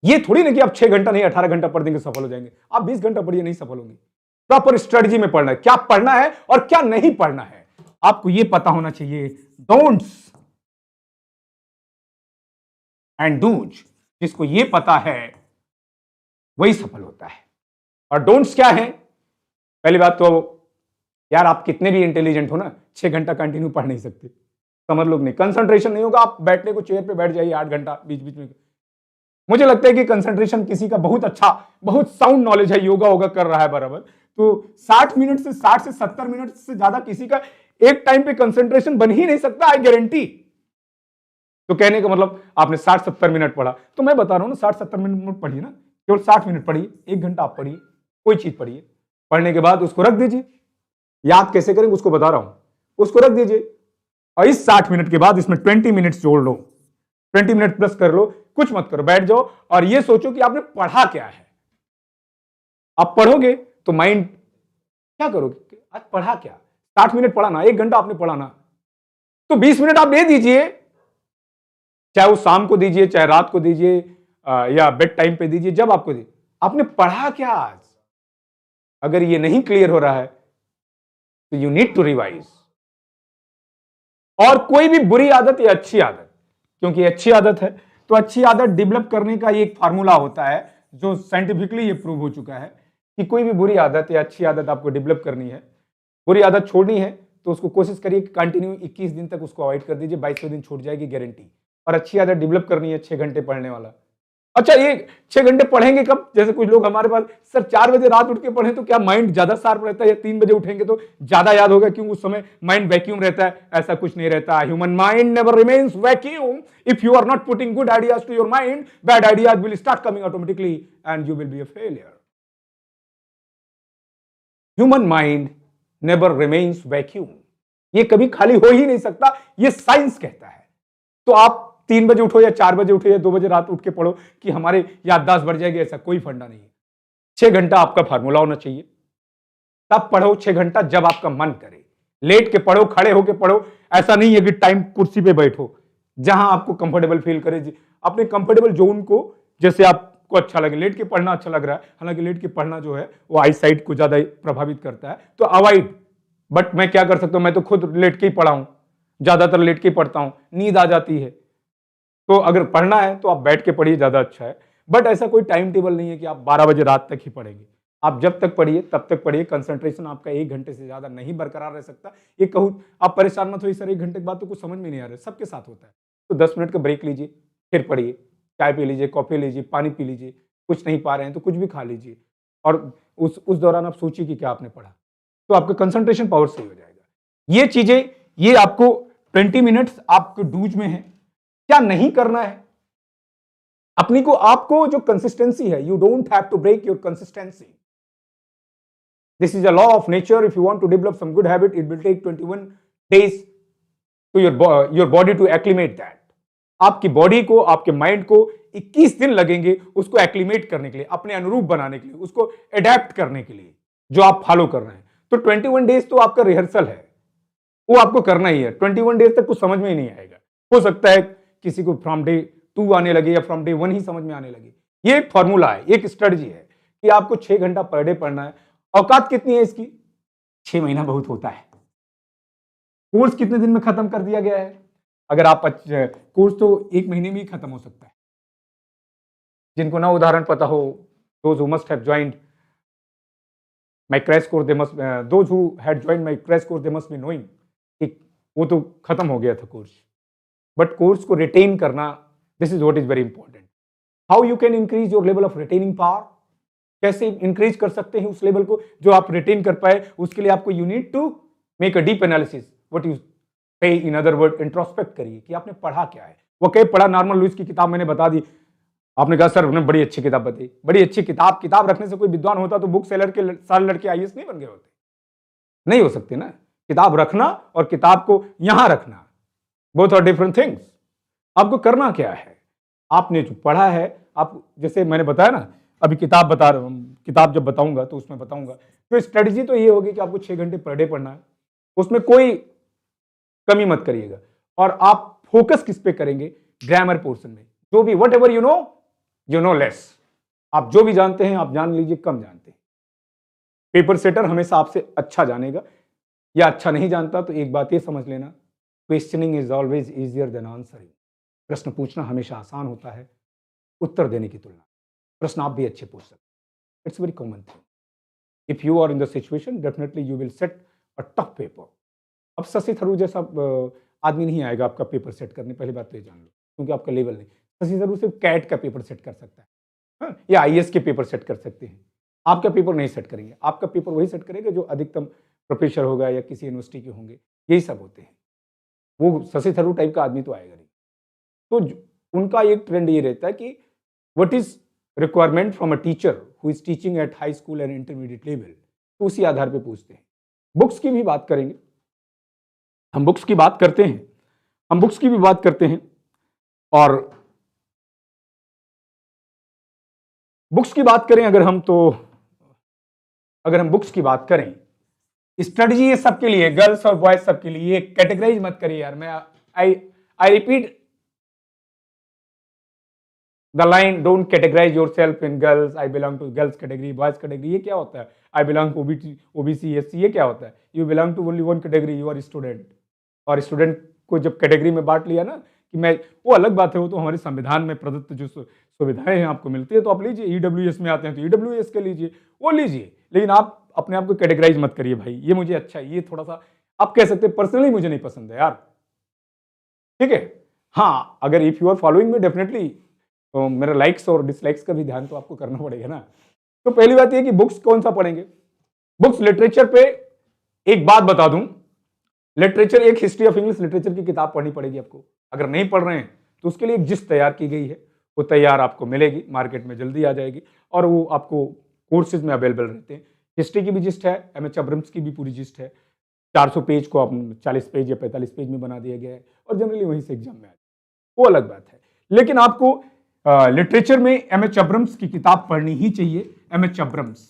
ये थोड़ी ना कि आप 6 घंटा नहीं 18 घंटा पढ़ देंगे सफल हो जाएंगे, आप 20 घंटा पढ़िए नहीं सफल होंगे। प्रॉपर स्ट्रेटजी में पढ़ना है, क्या पढ़ना है और क्या नहीं पढ़ना है। आपको ये पता होना चाहिए डोंट्स एंड डूज। जिसको ये पता है वही सफल होता है। और डोंट्स क्या है? पहली बात तो यार, आप कितने भी इंटेलिजेंट हो ना, 6 घंटा कंटिन्यू पढ़ नहीं सकते। समझ लो, नहीं, कंसंट्रेशन नहीं होगा। आप बैठने को चेयर पे बैठ जाइए 8 घंटा बीच बीच में। मुझे लगता है कि कंसंट्रेशन किसी का बहुत अच्छा, बहुत साउंड नॉलेज है, योगा होगा कर रहा है बराबर, तो 60 से 70 मिनट से ज्यादा किसी का एक टाइम पे कंसंट्रेशन बन ही नहीं सकता, आई गारंटी। तो कहने का मतलब आपने 60-70 मिनट पढ़ा, तो मैं बता रहा हूं ना, 60-70 मिनट पढ़िए ना, केवल 60 मिनट पढ़िए, 1 घंटा आप पढ़िए, कोई चीज पढ़िए। पढ़ने के बाद उसको रख दीजिए। याद कैसे करेंगे उसको बता रहा हूं, उसको रख दीजिए। और इस 60 मिनट के बाद इसमें 20 मिनट्स जोड़ लो, 20 मिनट प्लस कर लो, कुछ मत करो, बैठ जाओ और ये सोचो कि आपने पढ़ा क्या है। आप पढ़ोगे तो माइंड क्या करोगे, आज पढ़ा क्या, 60 मिनट पढ़ाना, 1 घंटा आपने पढ़ाना, तो 20 मिनट आप दे दीजिए, चाहे वो शाम को दीजिए, चाहे रात को दीजिए, या बेड टाइम पे दीजिए, जब आपको दीजिए। आपने पढ़ा क्या आज? अगर ये नहीं क्लियर हो रहा है तो यू नीड टू रिवाइज। और कोई भी बुरी आदत या अच्छी आदत, क्योंकि अच्छी आदत है तो अच्छी आदत डेवलप करने का एक फार्मूला होता है जो साइंटिफिकली ये प्रूव हो चुका है कि कोई भी बुरी आदत या अच्छी आदत आपको डेवलप करनी है, बुरी आदत छोड़नी है, तो उसको कोशिश करिए कि कंटिन्यू 21 दिन तक उसको अवॉइड कर दीजिए, 22वें दिन छूट जाएगी गारंटी। और अच्छी आदत डेवलप करनी है 6 घंटे पढ़ने वाला। अच्छा, ये 6 घंटे पढ़ेंगे कब? जैसे कुछ लोग हमारे पास, सर 4 बजे रात उठ के पढ़े तो क्या माइंड ज्यादा शार्प रहता है, या 3 बजे उठेंगे तो ज्यादा याद होगा क्योंकि उस समय माइंड वैक्यूम रहता है? ऐसा कुछ नहीं रहता। Human mind never remains vacuum. If you are not putting good ideas to your mind, bad ideas will start coming automatically and you will be a failure. Human mind never remains vacuum, ये कभी खाली हो ही नहीं सकता, ये science कहता है। तो आप 3 बजे उठो या 4 बजे उठो या 2 बजे रात उठ के पढ़ो कि हमारे याददाश्त बढ़ जाएगी, ऐसा कोई फंडा नहीं है। 6 घंटा आपका फार्मूला होना चाहिए, तब पढ़ो 6 घंटा जब आपका मन करे। लेट के पढ़ो, खड़े होके पढ़ो, ऐसा नहीं है कि टाइम कुर्सी पे बैठो, जहां आपको कंफर्टेबल फील करे, अपने कंफर्टेबल जोन को, जैसे आपको अच्छा लगे। लेट के पढ़ना अच्छा लग रहा है, हालांकि लेट के पढ़ना जो है वो आई साइट को ज्यादा प्रभावित करता है, तो अवॉइड। बट मैं क्या कर सकता हूं, मैं तो खुद लेट के ही पढ़ा हूं, ज्यादातर लेट के ही पढ़ता हूं, नींद आ जाती है। तो अगर पढ़ना है तो आप बैठ के पढ़िए, ज्यादा अच्छा है। बट ऐसा कोई टाइम टेबल नहीं है कि आप 12 बजे रात तक ही पढ़ेंगे। आप जब तक पढ़िए तब तक पढ़िए। कंसंट्रेशन आपका 1 घंटे से ज्यादा नहीं बरकरार रह सकता। ये कहूं, आप परेशान मत होइए, सर 1 घंटे के बाद तो कुछ समझ में नहीं आ रहा है, सबके साथ होता है। तो 10 मिनट का ब्रेक लीजिए, फिर पढ़िए। चाय पी लीजिए, कॉफी लीजिए, पानी पी लीजिए, कुछ नहीं पा रहे हैं तो कुछ भी खा लीजिए। और उस दौरान आप सोचिए कि क्या आपने पढ़ा, तो आपका कंसंट्रेशन पावर सही हो जाएगा। ये चीजें, ये आपको 20 मिनट्स आपके डूज में है। क्या नहीं करना है अपनी को, आपको जो कंसिस्टेंसी है, you don't have to break your consistency. This is a law of nature. If you want to develop some good habit, it will take 21 days to your body to acclimate that. आपकी body को, आपके mind को 21 दिन लगेंगे उसको acclimate करने के लिए, अपने अनुरूप बनाने के लिए, उसको एडेप्ट करने के लिए जो आप फॉलो कर रहे हैं। तो 21 डेज तो आपका रिहर्सल है, वो आपको करना ही है। 21 डेज तक कुछ समझ में ही नहीं आएगा। हो सकता है किसी को फ्रॉम डे 2 आने लगे या फ्रॉम डे 1 ही समझ में आने लगे। ये एक फॉर्मूला है, एक स्ट्रेटजी है कि आपको 6 घंटा पर डे पढ़ना है। औकात कितनी है इसकी? 6 महीना बहुत होता है। कोर्स कितने दिन में खत्म कर दिया गया है? अगर आप कोर्स तो 1 महीने में ही खत्म हो सकता है। जिनको ना उदाहरण पता हो, those who must have joined my crash course, they must those who had joined my crash course, they must be knowing कि वो तो खत्म हो गया था कोर्स। बट कोर्स को रिटेन करना, this is what is very important. How you can increase your level of retaining power, कैसे इंक्रीज कर सकते हैं उस लेवल को जो आप रिटेन कर पाए। उसके लिए आपको you need to make a deep analysis, what you pay, in other word introspect करिए कि आपने पढ़ा क्या है। वो कहीं पढ़ा, नॉर्मल लुइस की किताब मैंने बता दी, आपने कहा सर उन्होंने बड़ी अच्छी किताब बताई, बड़ी अच्छी किताब रखने से कोई विद्वान होता तो बुक सेलर के सारे लड़के आईएएस नहीं बन गए होते? नहीं हो सकते ना। किताब रखना और किताब को यहां रखना, बोथ आर डिफरेंट थिंग्स। आपको करना क्या है, आपने जो पढ़ा है, आप जैसे मैंने बताया ना, अभी किताब बता रहा हूं, किताब जब बताऊंगा तो उसमें बताऊंगा। तो स्ट्रेटजी तो ये होगी कि आपको 6 घंटे पर डे पढ़ना है, उसमें कोई कमी मत करिएगा। और आप फोकस किस पे करेंगे? ग्रामर पोर्शन में। जो भी what ever you know less, आप जो भी जानते हैं आप जान लीजिए, कम जानते हैं। पेपर सेटर हमेशा आपसे अच्छा जानेगा। या अच्छा नहीं जानता तो एक बात ये समझ लेना, questioning is always easier than answering. प्रश्न पूछना हमेशा आसान होता है उत्तर देने की तुलना। प्रश्न आप भी अच्छे पूछ सकते हैं। It's very common thing. If you are in the situation definitely you will set a tough paper. अब शशि थरूर जैसा आदमी नहीं आएगा आपका पेपर सेट करने, पहली बात तो ये जान लो, क्योंकि आपका लेवल नहीं। शशि थरूर सिर्फ कैट का पेपर सेट कर सकता है, हाँ? या आईएएस के पेपर सेट कर सकते हैं। आपका पेपर नहीं सेट करेंगे, आपका पेपर वही सेट करेगा जो अधिकतम प्रोफेसर होगा या किसी यूनिवर्सिटी के होंगे, यही सब होते हैं। वो शशि थरूर टाइप का आदमी तो आएगा नहीं। तो उनका एक ट्रेंड ये रहता है कि what is requirement from a teacher who is teaching at high school and intermediate level, तो उसी आधार पे पूछते हैं। बुक्स की भी बात करेंगे, हम बुक्स की बात करते हैं, हम बुक्स की भी बात करते हैं। और बुक्स की बात करें अगर हम, तो अगर हम बुक्स की बात करें, स्ट्रेटजी ये सबके लिए, गर्ल्स और बॉयज सबके लिए, कैटेगराइज मत करिए यार। मैं I repeat the line, don't categorise yourself in girls, I belong to girls category, boys category, ये क्या होता है? I belong to OBC SC, ये क्या होता है? You belong to only one category, you are student. और स्टूडेंट को जब कैटेगरी में बांट लिया ना कि मैं, वो अलग बात है, वो तो हमारे संविधान में प्रदत्त जो सुविधाएं हैं आपको मिलती है तो आप लीजिए। ईडब्ल्यूएस में आते हैं तो ईडब्ल्यूएस के लीजिए, वो लीजिए, लेकिन आप अपने आप को कैटेगराइज मत करिए भाई, ये मुझे अच्छा है, ये थोड़ा सा आप कह सकते हैं पर्सनली मुझे नहीं पसंद है यार, ठीक है। हाँ, अगर इफ यू आर फॉलोइंग में डेफिनेटली तो मेरा लाइक्स और डिसलाइक्स का भी ध्यान तो आपको करना पड़ेगा ना। तो पहली बात यह कि बुक्स कौन सा पढ़ेंगे? बुक्स लिटरेचर पे एक बात बता दूं, लिटरेचर, एक हिस्ट्री ऑफ इंग्लिश लिटरेचर की किताब पढ़नी पड़ेगी आपको। अगर नहीं पढ़ रहे हैं तो उसके लिए एक जिस्ट तैयार की गई है, वो तैयार आपको मिलेगी, मार्केट में जल्दी आ जाएगी और वो आपको कोर्सेज में अवेलेबल रहते हैं। हिस्ट्री की भी जिस्ट है, एमएच अब्रम्स की भी पूरी जिस्ट है, 400 पेज को आप 40 पेज या 45 पेज में बना दिया गया है और जनरली वहीं से एग्जाम में आ जाए, वो अलग बात है। लेकिन आपको लिटरेचर में एमएच अब्रम्स की किताब पढ़नी ही चाहिए। एमएच अब्रम्स,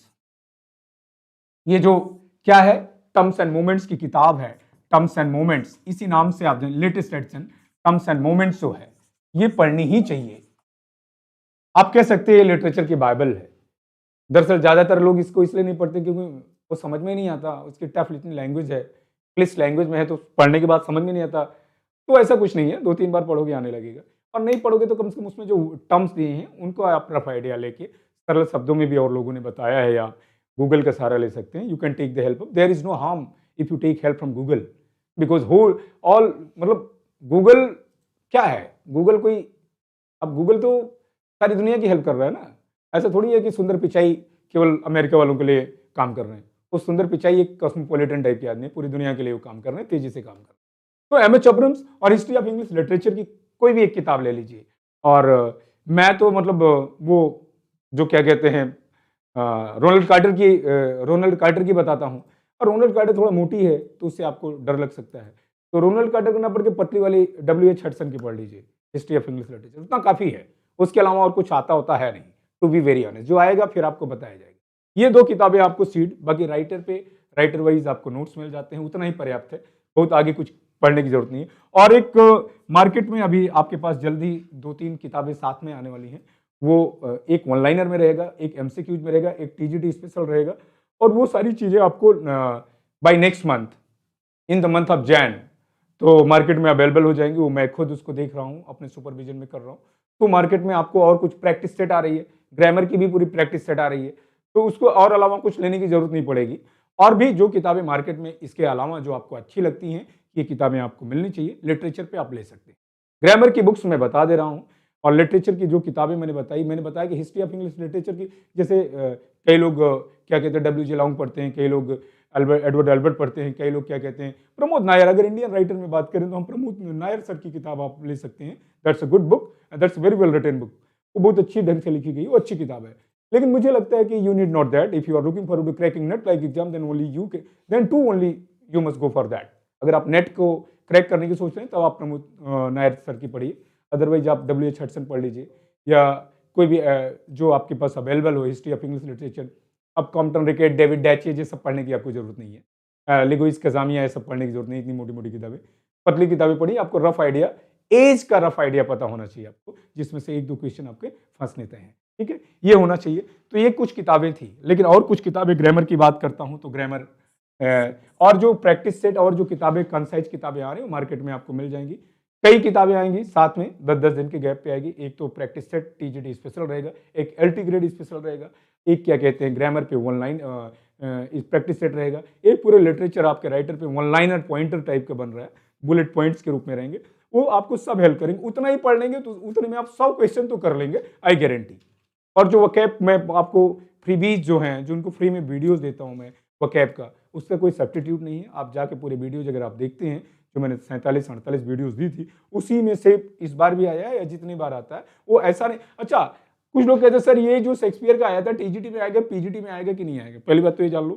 ये जो क्या है, टर्म्स एंड मूवमेंट्स की किताब है, टर्म्स एंड मूवमेंट्स, इसी नाम से आप latest edition terms and movements जो है ये पढ़नी ही चाहिए। आप कह सकते हैं लिटरेचर की बाइबल है। दरअसल ज्यादातर लोग इसको इसलिए नहीं पढ़ते क्योंकि वो समझ में नहीं आता, उसकी टफ इतनी लैंग्वेज है, इंग्लिश लैंग्वेज में है, तो पढ़ने के बाद समझ में नहीं आता। तो ऐसा कुछ नहीं है, 2-3 बार पढ़ोगे आने लगेगा, और नहीं पढ़ोगे तो कम से कम उसमें जो टर्म्स दिए हैं उनको आप रफ आइडिया लेके सरल शब्दों में भी और लोगों ने बताया है, या गूगल का सहारा ले सकते हैं। You can take the help of, there is no harm if you take help from Google, because whole all, मतलब गूगल क्या है, गूगल कोई, अब गूगल तो सारी दुनिया की हेल्प कर रहा है ना। ऐसा थोड़ी है कि सुंदर पिचाई केवल अमेरिका वालों के लिए काम कर रहे हैं। वो सुंदर पिचाई एक कॉस्मोपॉलिटन टाइप के आदमी है, पूरी दुनिया के लिए वो काम कर रहे हैं, तेजी से काम कर रहे हैं। तो एमएच अब्रम्स और हिस्ट्री ऑफ इंग्लिश लिटरेचर की कोई भी एक किताब ले लीजिए। और मैं तो मतलब वो जो क्या कहते हैं रोनाल्ड कार्टर की बताता हूँ। और रोनाल्ड कार्टर थोड़ा मोटी है तो उससे आपको डर लग सकता है, तो रोनाल्ड कार्टर को ना पढ़ के पतली वाली W.H. हडसन की पढ़ लीजिए, हिस्ट्री ऑफ इंग्लिश लिटरेचर, उतना काफी है। उसके अलावा और कुछ आता होता है नहीं, टू बी वेरी ऑनेस्ट। जो आएगा फिर आपको बताया जाएगा। ये 2 किताबें आपको सीड, बाकी राइटर वाइज आपको नोट्स मिल जाते हैं, उतना ही पर्याप्त है, बहुत आगे कुछ पढ़ने की जरूरत नहीं है। और एक मार्केट में अभी आपके पास जल्दी 2-3 किताबें साथ में आने वाली हैं। वो एक ऑनलाइनर में रहेगा, एक एमसीक्यूज में रहेगा, एक टीजीटी स्पेशल रहेगा, और वो सारी चीजें आपको by next month, in the month of Jan, तो मार्केट में अवेलेबल हो जाएंगी। वो मैं खुद उसको देख रहा हूँ, अपने सुपरविजन में कर रहा हूँ। तो मार्केट में आपको और कुछ प्रैक्टिस सेट आ रही है, ग्रामर की भी पूरी प्रैक्टिस सेट आ रही है, तो उसको और अलावा कुछ लेने की जरूरत नहीं पड़ेगी। और भी जो किताबें मार्केट में इसके अलावा जो आपको अच्छी लगती हैं, ये किताबें आपको मिलनी चाहिए, लिटरेचर पे आप ले सकते हैं। ग्रामर की बुक्स मैं बता दे रहा हूँ, और लिटरेचर की जो किताबें मैंने बताया कि हिस्ट्री ऑफ इंग्लिश लिटरेचर की, जैसे कई लोग क्या कहते हैं W.J. लॉन्ग पढ़ते हैं, कई लोग एडवर्ड एल्बर्ट पढ़ते हैं, कई लोग क्या कहते हैं प्रमोद नायर। अगर इंडियन राइटर में बात करें तो हम प्रमोद नायर सर की किताब आप ले सकते हैं। That's a good book, that's very well written book, वो बहुत अच्छी ढंग से लिखी गई, वो अच्छी किताब है। लेकिन मुझे लगता है कि you need not that, if you are looking for cracking NET like exam, then only you then to only you must go for that. अगर आप नेट को क्रैक करने की सोच रहे हैं तब आप प्रमोद नायर सर की पढ़िए, अदरवाइज आप W.H. हडसन पढ़ लीजिए, या कोई भी जो आपके पास अवेलेबल हो हिस्ट्री ऑफ इंग्लिश लिटरेचर। अब कॉम्पटन रिकेट, डेविड डैचे, ये सब पढ़ने की आपको जरूरत नहीं है। लिगोइस कजामिया, ये सब पढ़ने की जरूरत नहीं, इतनी मोटी मोटी किताबें, पतली किताबें पढ़िए। आपको रफ आइडिया, एज का रफ आइडिया पता होना चाहिए आपको, जिसमें से 1-2 क्वेश्चन आपके फंस लेते हैं, ठीक है, ये होना चाहिए। तो ये कुछ किताबें थी, लेकिन और कुछ किताबें, ग्रामर की बात करता हूं तो ग्रामर और जो प्रैक्टिस सेट और जो किताबें कंसाइज किताबें आ रही हैं मार्केट में आपको मिल जाएंगी। कई किताबें आएंगी साथ में, 10-10 दिन के गैप पे आएगी। एक तो प्रैक्टिस सेट टीजीटी स्पेशल रहेगा, एक एलटी ग्रेड स्पेशल रहेगा, एक क्या कहते हैं ग्रामर पे वन लाइन प्रैक्टिस सेट रहेगा, एक पूरे लिटरेचर आपके राइटर पे वन लाइनर पॉइंटर टाइप का बन रहा है, बुलेट पॉइंट्स के रूप में रहेंगे। वो आपको सब हेल्प करेंगे। उतना ही पढ़ लेंगे तो उतने में आप 100 क्वेश्चन तो कर लेंगे, आई गारंटी। और जो वकैब मैं आपको फ्रीबीज जो हैं, जो उनको फ्री में वीडियोस देता हूं मैं वकैब का, उसका कोई सब्स्टिट्यूट नहीं है। आप जाके पूरे वीडियोज अगर आप देखते हैं, जो मैंने 47-48 वीडियोस दी थी, उसी में से इस बार भी आया है या जितनी बार आता है वो ऐसा नहीं। अच्छा, कुछ लोग कहते हैं सर ये जो शेक्सपियर का आया था टीजीटी में आएगा, पीजीटी में आएगा कि नहीं आएगा। पहली बात तो ये जान लो,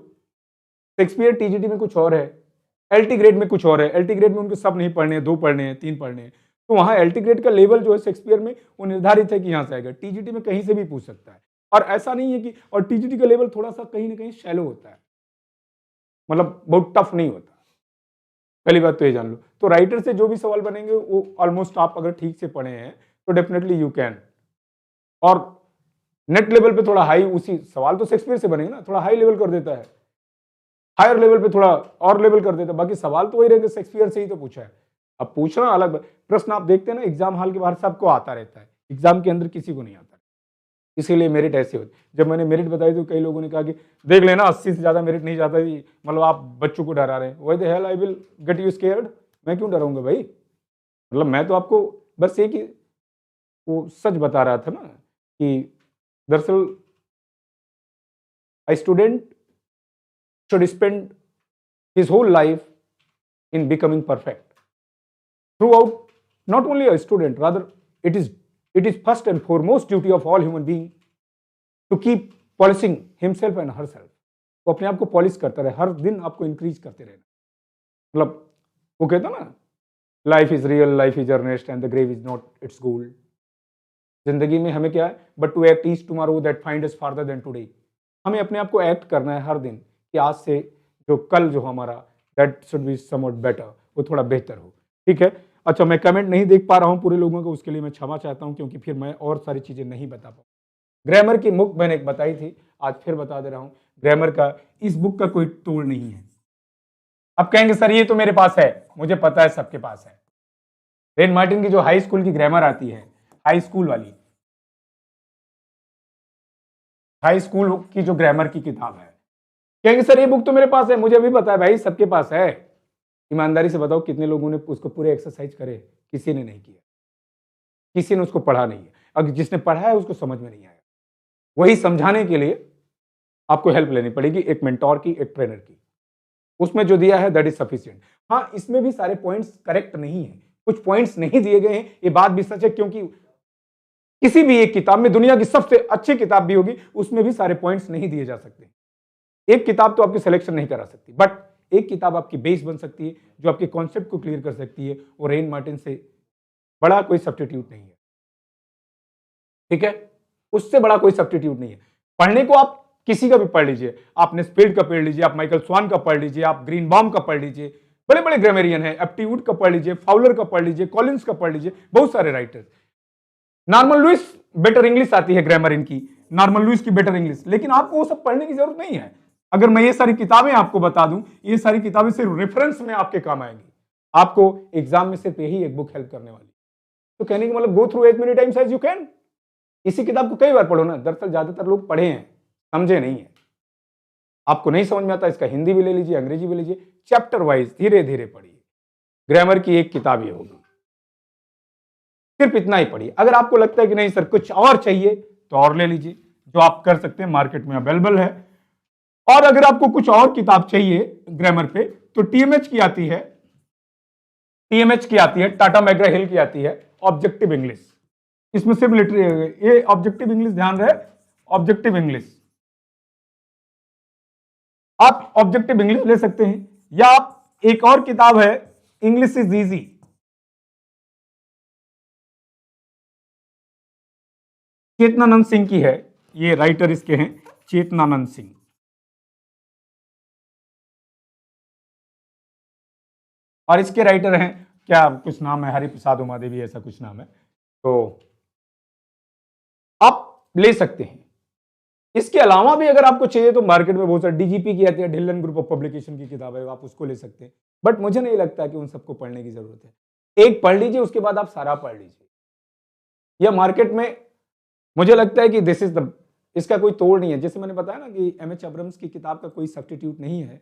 शेक्सपियर टीजीटी में कुछ और है, एलटी ग्रेड में कुछ और है। एलटी ग्रेड में उनके सब नहीं पढ़ने हैं, 2 पढ़ने हैं, 3 पढ़ने हैं। तो वहां एलटी ग्रेड का लेवल जो है शेक्सपियर में वो निर्धारित है कि यहां से आएगा। टीजीटी में कहीं से भी पूछ सकता है, और ऐसा नहीं है कि, और टीजीटी का लेवल थोड़ा सा कहीं ना कहीं शैलो होता है, मतलब बहुत टफ नहीं होता। पहली बात तो ये जान लो। तो राइटर से जो भी सवाल बनेंगे वो ऑलमोस्ट आप अगर ठीक से पढ़े हैं तो डेफिनेटली यू कैन। और नेट लेवल पे थोड़ा हाई, उसी सवाल तो शेक्सपियर से बनेंगे ना, थोड़ा हाई लेवल कर देता है, हायर लेवल पे थोड़ा और लेवल कर देता है, बाकी सवाल तो वही रहेंगे, शेक्सपियर से ही तो पूछा है। अब पूछना अलग प्रश्न आप देखते हैं ना एग्जाम हॉल के बाहर सबको आता रहता है, एग्जाम के अंदर किसी को नहीं आता। इसीलिए मेरिट ऐसे होती। जब मैंने मेरिट बताई तो कई लोगों ने कहा कि देख लेना 80 से ज्यादा मेरिट नहीं जाता, मतलब आप बच्चों को डरा रहे हैं। Why the hell I will get you scared, मैं क्यों डराऊंगा भाई। मतलब मैं तो आपको बस ये कि वो सच बता रहा था ना कि दरअसल a student should spend his whole life in becoming perfect throughout. Not only a student, rather it is first and foremost duty of all human being to keep polishing himself and herself. वो अपने आप को polish करता रहे, हर दिन आपको increase करते रहना। मतलब वो कहता ना, life is real, life is earnest and the grave is not its goal. जिंदगी में हमें क्या है, but to act each tomorrow that find us farther than today. हमें अपने आप को एक्ट करना है हर दिन कि आज से जो कल जो हमारा, that should be somewhat better, वो थोड़ा बेहतर हो। ठीक है। अच्छा, मैं कमेंट नहीं देख पा रहा हूं पूरे लोगों को, उसके लिए मैं क्षमा चाहता हूं, क्योंकि फिर मैं और सारी चीजें नहीं बता पाऊँ। ग्रामर की बुक मैंने एक बताई थी, आज फिर बता दे रहा हूं। ग्रामर का इस बुक का कोई तोड़ नहीं है। अब कहेंगे सर ये तो मेरे पास है, मुझे पता है सबके पास है। रेन मार्टिन की जो हाई स्कूल की ग्रामर आती है, हाई स्कूल वाली, हाई स्कूल की जो ग्रामर की किताब है, कहेंगे सर ये बुक तो मेरे पास है, मुझे भी पता है भाई, सबके पास है। ईमानदारी से बताओ कितने लोगों ने उसको पूरे एक्सरसाइज करे? किसी ने नहीं किया, किसी ने उसको पढ़ा नहीं है। अगर जिसने पढ़ा है उसको समझ में नहीं आया। वही समझाने के लिए आपको हेल्प लेनी पड़ेगी, एक मेंटोर की, एक ट्रेनर की। उसमें जो दिया है दैट इज सफिशिएंट। हाँ, इसमें भी सारे पॉइंट्स करेक्ट नहीं है, कुछ पॉइंट्स नहीं दिए गए हैं, ये बात भी सच है। क्योंकि किसी भी एक किताब में, दुनिया की सबसे अच्छी किताब भी होगी, उसमें भी सारे पॉइंट्स नहीं दिए जा सकते। एक किताब तो आपकी सिलेक्शन नहीं करा सकती, बट एक किताब आपकी बेस बन सकती है, जो आपके कॉन्सेप्ट को क्लियर कर सकती है। और रेन मार्टिन से बड़ा कोई सब्स्टिट्यूट नहीं है। ठीक है, उससे बड़ा कोई सब्स्टिट्यूट नहीं है। पढ़ने को आप किसी का भी पढ़ लीजिए, आप नेस्फील्ड का पढ़ लीजिए, आप माइकल स्वान का पढ़ लीजिए, आप ग्रीनबाउम का पढ़ लीजिए, बड़े बड़े ग्रामेरियन है, एप्टीवुड का पढ़ लीजिए, फाउलर का पढ़ लीजिए, कॉलिंस का पढ़ लीजिए, बहुत सारे writers. Norman Lewis better English आती है ग्रामर इनकी, नॉर्मन लुइस की बेटर इंग्लिश, लेकिन आपको वो सब पढ़ने की जरूरत नहीं है। अगर मैं ये सारी किताबें आपको बता दूं, ये सारी किताबें सिर्फ रेफरेंस में आपके काम आएंगी। आपको एग्जाम में सिर्फ यही एक बुक हेल्प करने वाली। तो कहने का मतलब, go through as many times as you can. इसी किताब को कई बार पढ़ो ना। दरअसल ज्यादातर लोग पढ़े हैं, समझे नहीं है। आपको नहीं समझ में आता, इसका हिंदी भी ले लीजिए, अंग्रेजी भी लीजिए, चैप्टर वाइज धीरे धीरे पढ़िए। ग्रामर की एक किताब ये होगी, सिर्फ इतना ही पढ़िए। अगर आपको लगता है कि नहीं सर कुछ और चाहिए, तो और ले लीजिए, जो आप कर सकते हैं, मार्केट में अवेलेबल है। और अगर आपको कुछ और किताब चाहिए ग्रामर पे, तो टीएमएच की आती है, टाटा मैग्रा हिल की आती है, ऑब्जेक्टिव इंग्लिश। इसमें सिर्फ लिटरेचर, ये ऑब्जेक्टिव इंग्लिश, ध्यान रहे, ऑब्जेक्टिव इंग्लिश। आप ऑब्जेक्टिव इंग्लिश ले सकते हैं, या आप एक और किताब है, English is easy, Chetnanand Singh की है। ये राइटर इसके हैं चेतनानंद सिंह। और इसके राइटर हैं, क्या कुछ नाम है, हरिप्रसाद उमादेवी, ऐसा कुछ नाम है। तो आप ले सकते हैं। इसके अलावा भी अगर आपको चाहिए तो मार्केट में बहुत सारे डीजीपी की आती है, ढिल्लन ग्रुप ऑफ पब्लिकेशन की किताब है, आप उसको ले सकते हैं। बट मुझे नहीं लगता कि उन सबको पढ़ने की जरूरत है। एक पढ़ लीजिए, उसके बाद आप सारा पढ़ लीजिए। या मार्केट में मुझे लगता है कि दिस इज द, इसका कोई तोड़ नहीं है। जैसे मैंने बताया ना कि एमएच अब्रम्स की किताब का कोई सब्स्टिट्यूट नहीं है,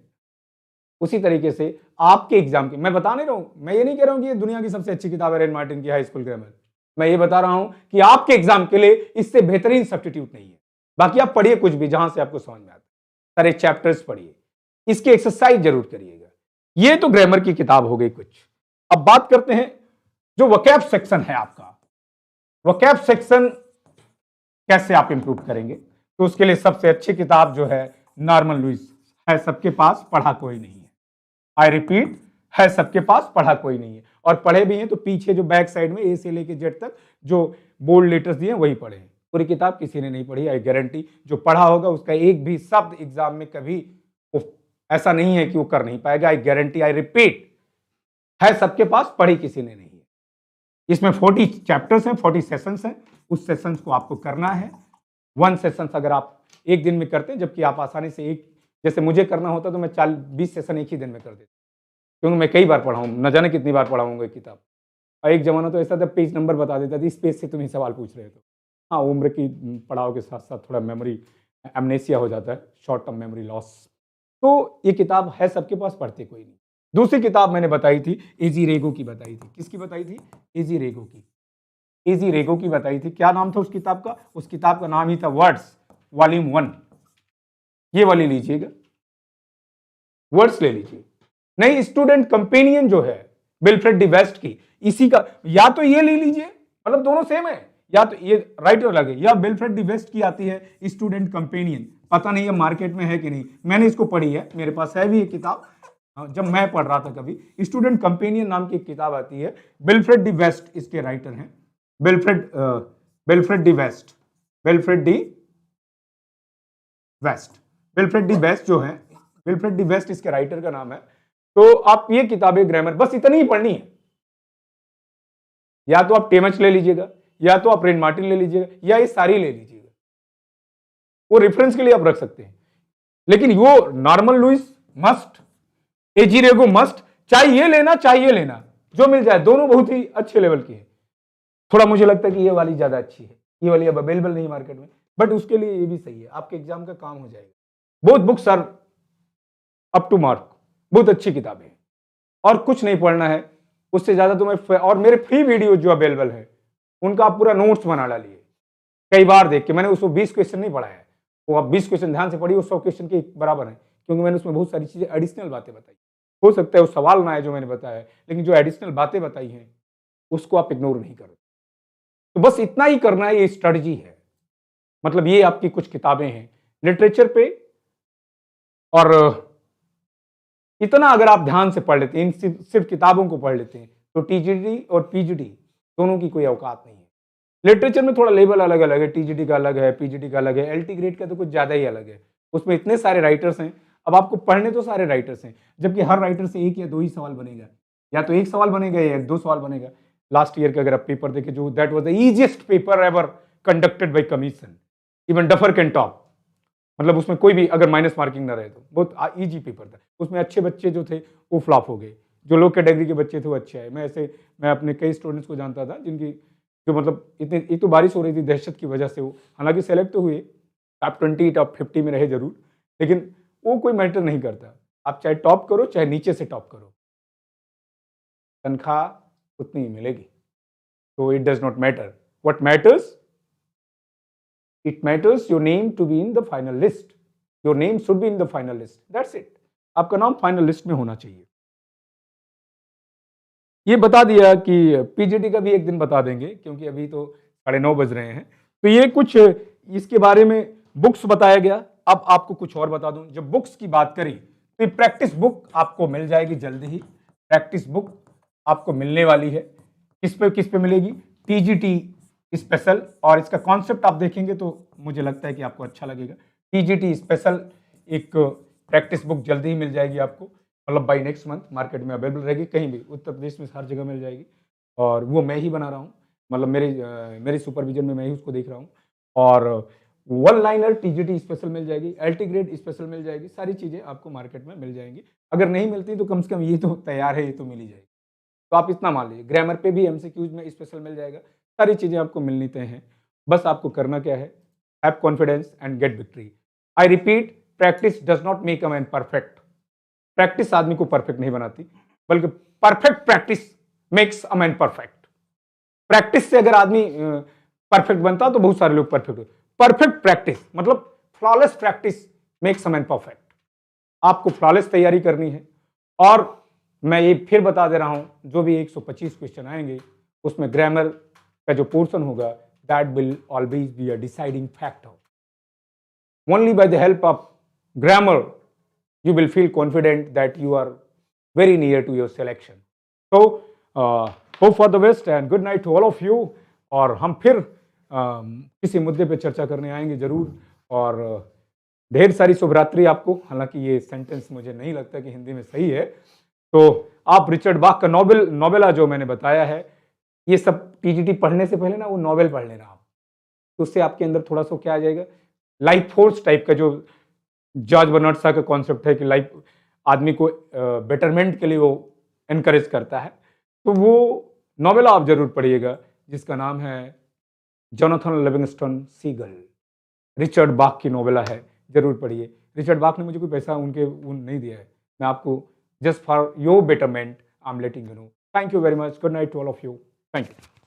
उसी तरीके से आपके एग्जाम की मैं बता नहीं रहा हूं, मैं ये नहीं कह रहा हूं कि ये दुनिया की सबसे अच्छी किताब है रेन मार्टिन की हाई स्कूल ग्रामर। मैं ये बता रहा हूं कि आपके एग्जाम के लिए इससे बेहतरीन सब्स्टिट्यूट नहीं है। बाकी आप पढ़िए कुछ भी जहां से आपको समझ में आता है, सारे चैप्टर्स पढ़िए, इसकी एक्सरसाइज जरूर करिएगा। ये तो ग्रामर की किताब हो गई कुछ। अब बात करते हैं जो वोकैब सेक्शन है आपका। वोकैब सेक्शन कैसे आप इंप्रूव करेंगे, तो उसके लिए सबसे अच्छी किताब जो है नॉर्मन लुइस है, सबके पास पढ़ा कोई नहीं है। आई रिपीट, है सबके पास पढ़ा कोई नहीं है, और पढ़े भी हैं तो पीछे जो बैक साइड में ए से लेके जेड तक जो बोल्ड लेटर्स दिए वही पढ़े हैं। पूरी किताब किसी ने नहीं पढ़ी, आई गारंटी। जो पढ़ा होगा उसका एक भी शब्द एग्जाम में कभी ऐसा नहीं है कि वो कर नहीं पाएगा, आई गारंटी, आई रिपीट, है सबके पास, पढ़ी किसी ने नहीं है। इसमें 40 चैप्टर्स हैं, 40 सेशंस हैं, उस सेशंस को आपको करना है। 1 सेशंस अगर आप एक दिन में करते हैं, जबकि आप आसानी से एक, जैसे मुझे करना होता तो मैं 20 सेशन एक ही दिन में कर देता, क्योंकि मैं कई बार पढ़ा हूं, न जाने कितनी बार पढ़ाऊंगा किताब। और एक जमाना तो ऐसा था पेज नंबर बता देता था, इस पेज से तुम ही सवाल पूछ रहे हो। हाँ, उम्र की पढ़ाव के साथ साथ थोड़ा मेमोरी एमनेसिया हो जाता है, शॉर्ट टर्म मेमोरी लॉस। तो ये किताब है सबके पास, पढ़ते कोई नहीं। दूसरी किताब मैंने बताई थी, एजी रेगो की बताई थी। किसकी बताई थी? एजी रेगो की। एजी रेगो की बताई थी। क्या नाम था उस किताब का? उस किताब का नाम ही था वर्ड्स वॉल्यूम 1। ये वाली लीजिएगा, वर्ड्स ले लीजिए। नहीं, स्टूडेंट कंपेनियन जो है विल्फ्रेड डी वेस्ट की, इसी का, या तो ये ले लीजिए, मतलब दोनों सेम है, या तो ये राइटर अलग है, या विल्फ्रेड डी वेस्ट की आती है स्टूडेंट कंपेनियन। पता नहीं ये मार्केट में है कि नहीं, मैंने इसको पढ़ी है, मेरे पास है भी ये किताब, जब मैं पढ़ रहा था कभी। स्टूडेंट कंपेनियन नाम की एक किताब आती है, विल्फ्रेड डी वेस्ट इसके राइटर हैं। Wilfred D Best, Wilfred D Best, Wilfred D Best जो है, विल्फ्रेड डी वेस्ट इसके राइटर का नाम है। तो आप ये किताबें ग्रामर बस इतनी ही पढ़नी है। या तो आप टेमच ले लीजिएगा, या तो आप रेन मार्टिन ले लीजिएगा, या ये सारी ले लीजिएगा, वो रेफरेंस के लिए आप रख सकते हैं। लेकिन वो नॉर्मन लुइस मस्ट, एजी रेगो मस्ट, चाहे ये लेना चाहे ये लेना, जो मिल जाए, दोनों बहुत ही अच्छे लेवल की है। थोड़ा मुझे लगता है कि ये वाली ज्यादा अच्छी है, ये वाली अब अवेलेबल नहीं मार्केट में, बट उसके लिए ये भी सही है, आपके एग्जाम का काम हो जाएगा। Both books are up to mark, बहुत अच्छी किताबें हैं, और कुछ नहीं पढ़ना है उससे ज्यादा तो मैं, और मेरे फ्री वीडियो जो अवेलेबल है उनका आप पूरा नोट्स बना डालिए, कई बार देख के। मैंने उसको 20 क्वेश्चन नहीं पढ़ा है, वो आप 20 क्वेश्चन ध्यान से पढ़िए, वो 100 क्वेश्चन के बराबर है, क्योंकि मैंने उसमें बहुत सारी चीजें एडिशनल बातें बताई। हो सकता है वो सवाल ना आए जो मैंने बताया, लेकिन जो एडिशनल बातें बताई हैं उसको आप इग्नोर नहीं करो। तो बस इतना ही करना है, ये स्ट्रेटजी है। मतलब ये आपकी कुछ किताबें हैं लिटरेचर पे, और इतना अगर आप ध्यान से पढ़ लेते हैं, इन सिर्फ किताबों को पढ़ लेते हैं, तो टीजीटी और पीजीटी दोनों की कोई औकात नहीं है। लिटरेचर में थोड़ा लेवल अलग अलग है, टीजीटी का अलग है, पीजीटी का अलग है, एलटी ग्रेड का तो कुछ ज्यादा ही अलग है। उसमें इतने सारे राइटर्स हैं, अब आपको पढ़ने तो सारे राइटर्स हैं, जबकि हर राइटर से एक या दो ही सवाल बनेगा, या तो एक सवाल बनेगा या 2 सवाल बनेगा। लास्ट ईयर का अगर आप पेपर देखें, जो that was the easiest paper ever conducted by commission, even duffer can top, मतलब उसमें कोई भी अगर माइनस मार्किंग ना रहे तो बहुत इजी पेपर था। उसमें अच्छे बच्चे जो थे वो फ्लॉप हो गए, जो लो कैटेगरी के बच्चे थे वो अच्छे आए। मैं अपने कई स्टूडेंट्स को जानता था जिनकी, जो मतलब इतने, एक तो बारिश हो रही थी दहशत की वजह से, वो हालांकि सेलेक्ट तो हुए, टॉप 20 टॉप 50 में रहे जरूर, लेकिन वो कोई मैटर नहीं करता। आप चाहे टॉप करो चाहे नीचे से टॉप करो, तनख्वाह उतनी ही मिलेगी। तो it does not matter, what matters, it matters your name to be in the final list, your name should be in the final list, that's it। आपका नाम फाइनल लिस्ट में होना चाहिए। ये बता दिया कि पीजीटी का भी एक दिन बता देंगे, क्योंकि अभी तो 9:30 बज रहे हैं। तो ये कुछ इसके बारे में बुक्स बताया गया। अब आपको कुछ और बता दूं, जब बुक्स की बात करी तो ये प्रैक्टिस बुक आपको मिल जाएगी जल्दी ही। प्रैक्टिस बुक आपको मिलने वाली है, किस पे मिलेगी? टीजीटी स्पेशल, और इसका कॉन्सेप्ट आप देखेंगे तो मुझे लगता है कि आपको अच्छा लगेगा। टीजीटी स्पेशल एक प्रैक्टिस बुक जल्दी ही मिल जाएगी आपको, मतलब बाई नेक्स्ट मंथ मार्केट में अवेलेबल रहेगी, कहीं भी उत्तर प्रदेश में हर जगह मिल जाएगी। और वो मैं ही बना रहा हूँ, मतलब मेरी सुपरविजन में मैं ही उसको देख रहा हूँ। और वन लाइनर टीजीटी स्पेशल मिल जाएगी, एलटी ग्रेड स्पेशल मिल जाएगी, सारी चीज़ें आपको मार्केट में मिल जाएंगी। अगर नहीं मिलती तो कम से कम ये तो तैयार है, ये तो मिल ही जाएगी। तो आप इतना मान लीजिए, ग्रामर पे भी एमसीक्यूज में स्पेशल मिल जाएगा, सारी चीज़ें आपको मिलनी तय हैं। बस आपको करना क्या है, have confidence and get victory. I repeat, practice does not make a man perfect. Practice आदमी को परफेक्ट नहीं बनाती, बल्कि perfect practice makes a man perfect. Practice से अगर आदमी परफेक्ट बनता तो बहुत सारे लोग परफेक्ट होते। परफेक्ट प्रैक्टिस मतलब flawless practice makes a man perfect. आपको फ्लॉलेस तैयारी करनी है। और मैं ये फिर बता दे रहा हूं, जो भी 125 क्वेश्चन आएंगे उसमें ग्रामर का जो पोर्शन होगा, that will always be a deciding factor. Only by the help of grammar you will feel confident that you are very near to your selection. So hope for the best and good night to all of you. और हम फिर किसी मुद्दे पे चर्चा करने आएंगे जरूर। और ढेर सारी शुभरात्रि आपको। हालांकि ये सेंटेंस मुझे नहीं लगता कि हिंदी में सही है। तो आप रिचर्ड बाक का नोवेला जो मैंने बताया है, ये सब टीजीटी पढ़ने से पहले ना वो नॉवेल पढ़ लेना आप, तो उससे आपके अंदर थोड़ा सा क्या आ जाएगा, लाइफ फोर्स टाइप का जो जॉर्ज बर्नार्ड शॉ का कॉन्सेप्ट है कि लाइफ आदमी को बेटरमेंट के लिए वो एनकरेज करता है। तो वो नॉवेल आप जरूर पढ़िएगा जिसका नाम है जोनाथन लिविंगस्टन सीगल। रिचर्ड बाक की नॉवेला है, जरूर पढ़िए। रिचर्ड बाक ने मुझे कोई पैसा नहीं दिया है, मैं आपको just for your betterment I am letting you know. Thank you very much, good night to all of you, thank you.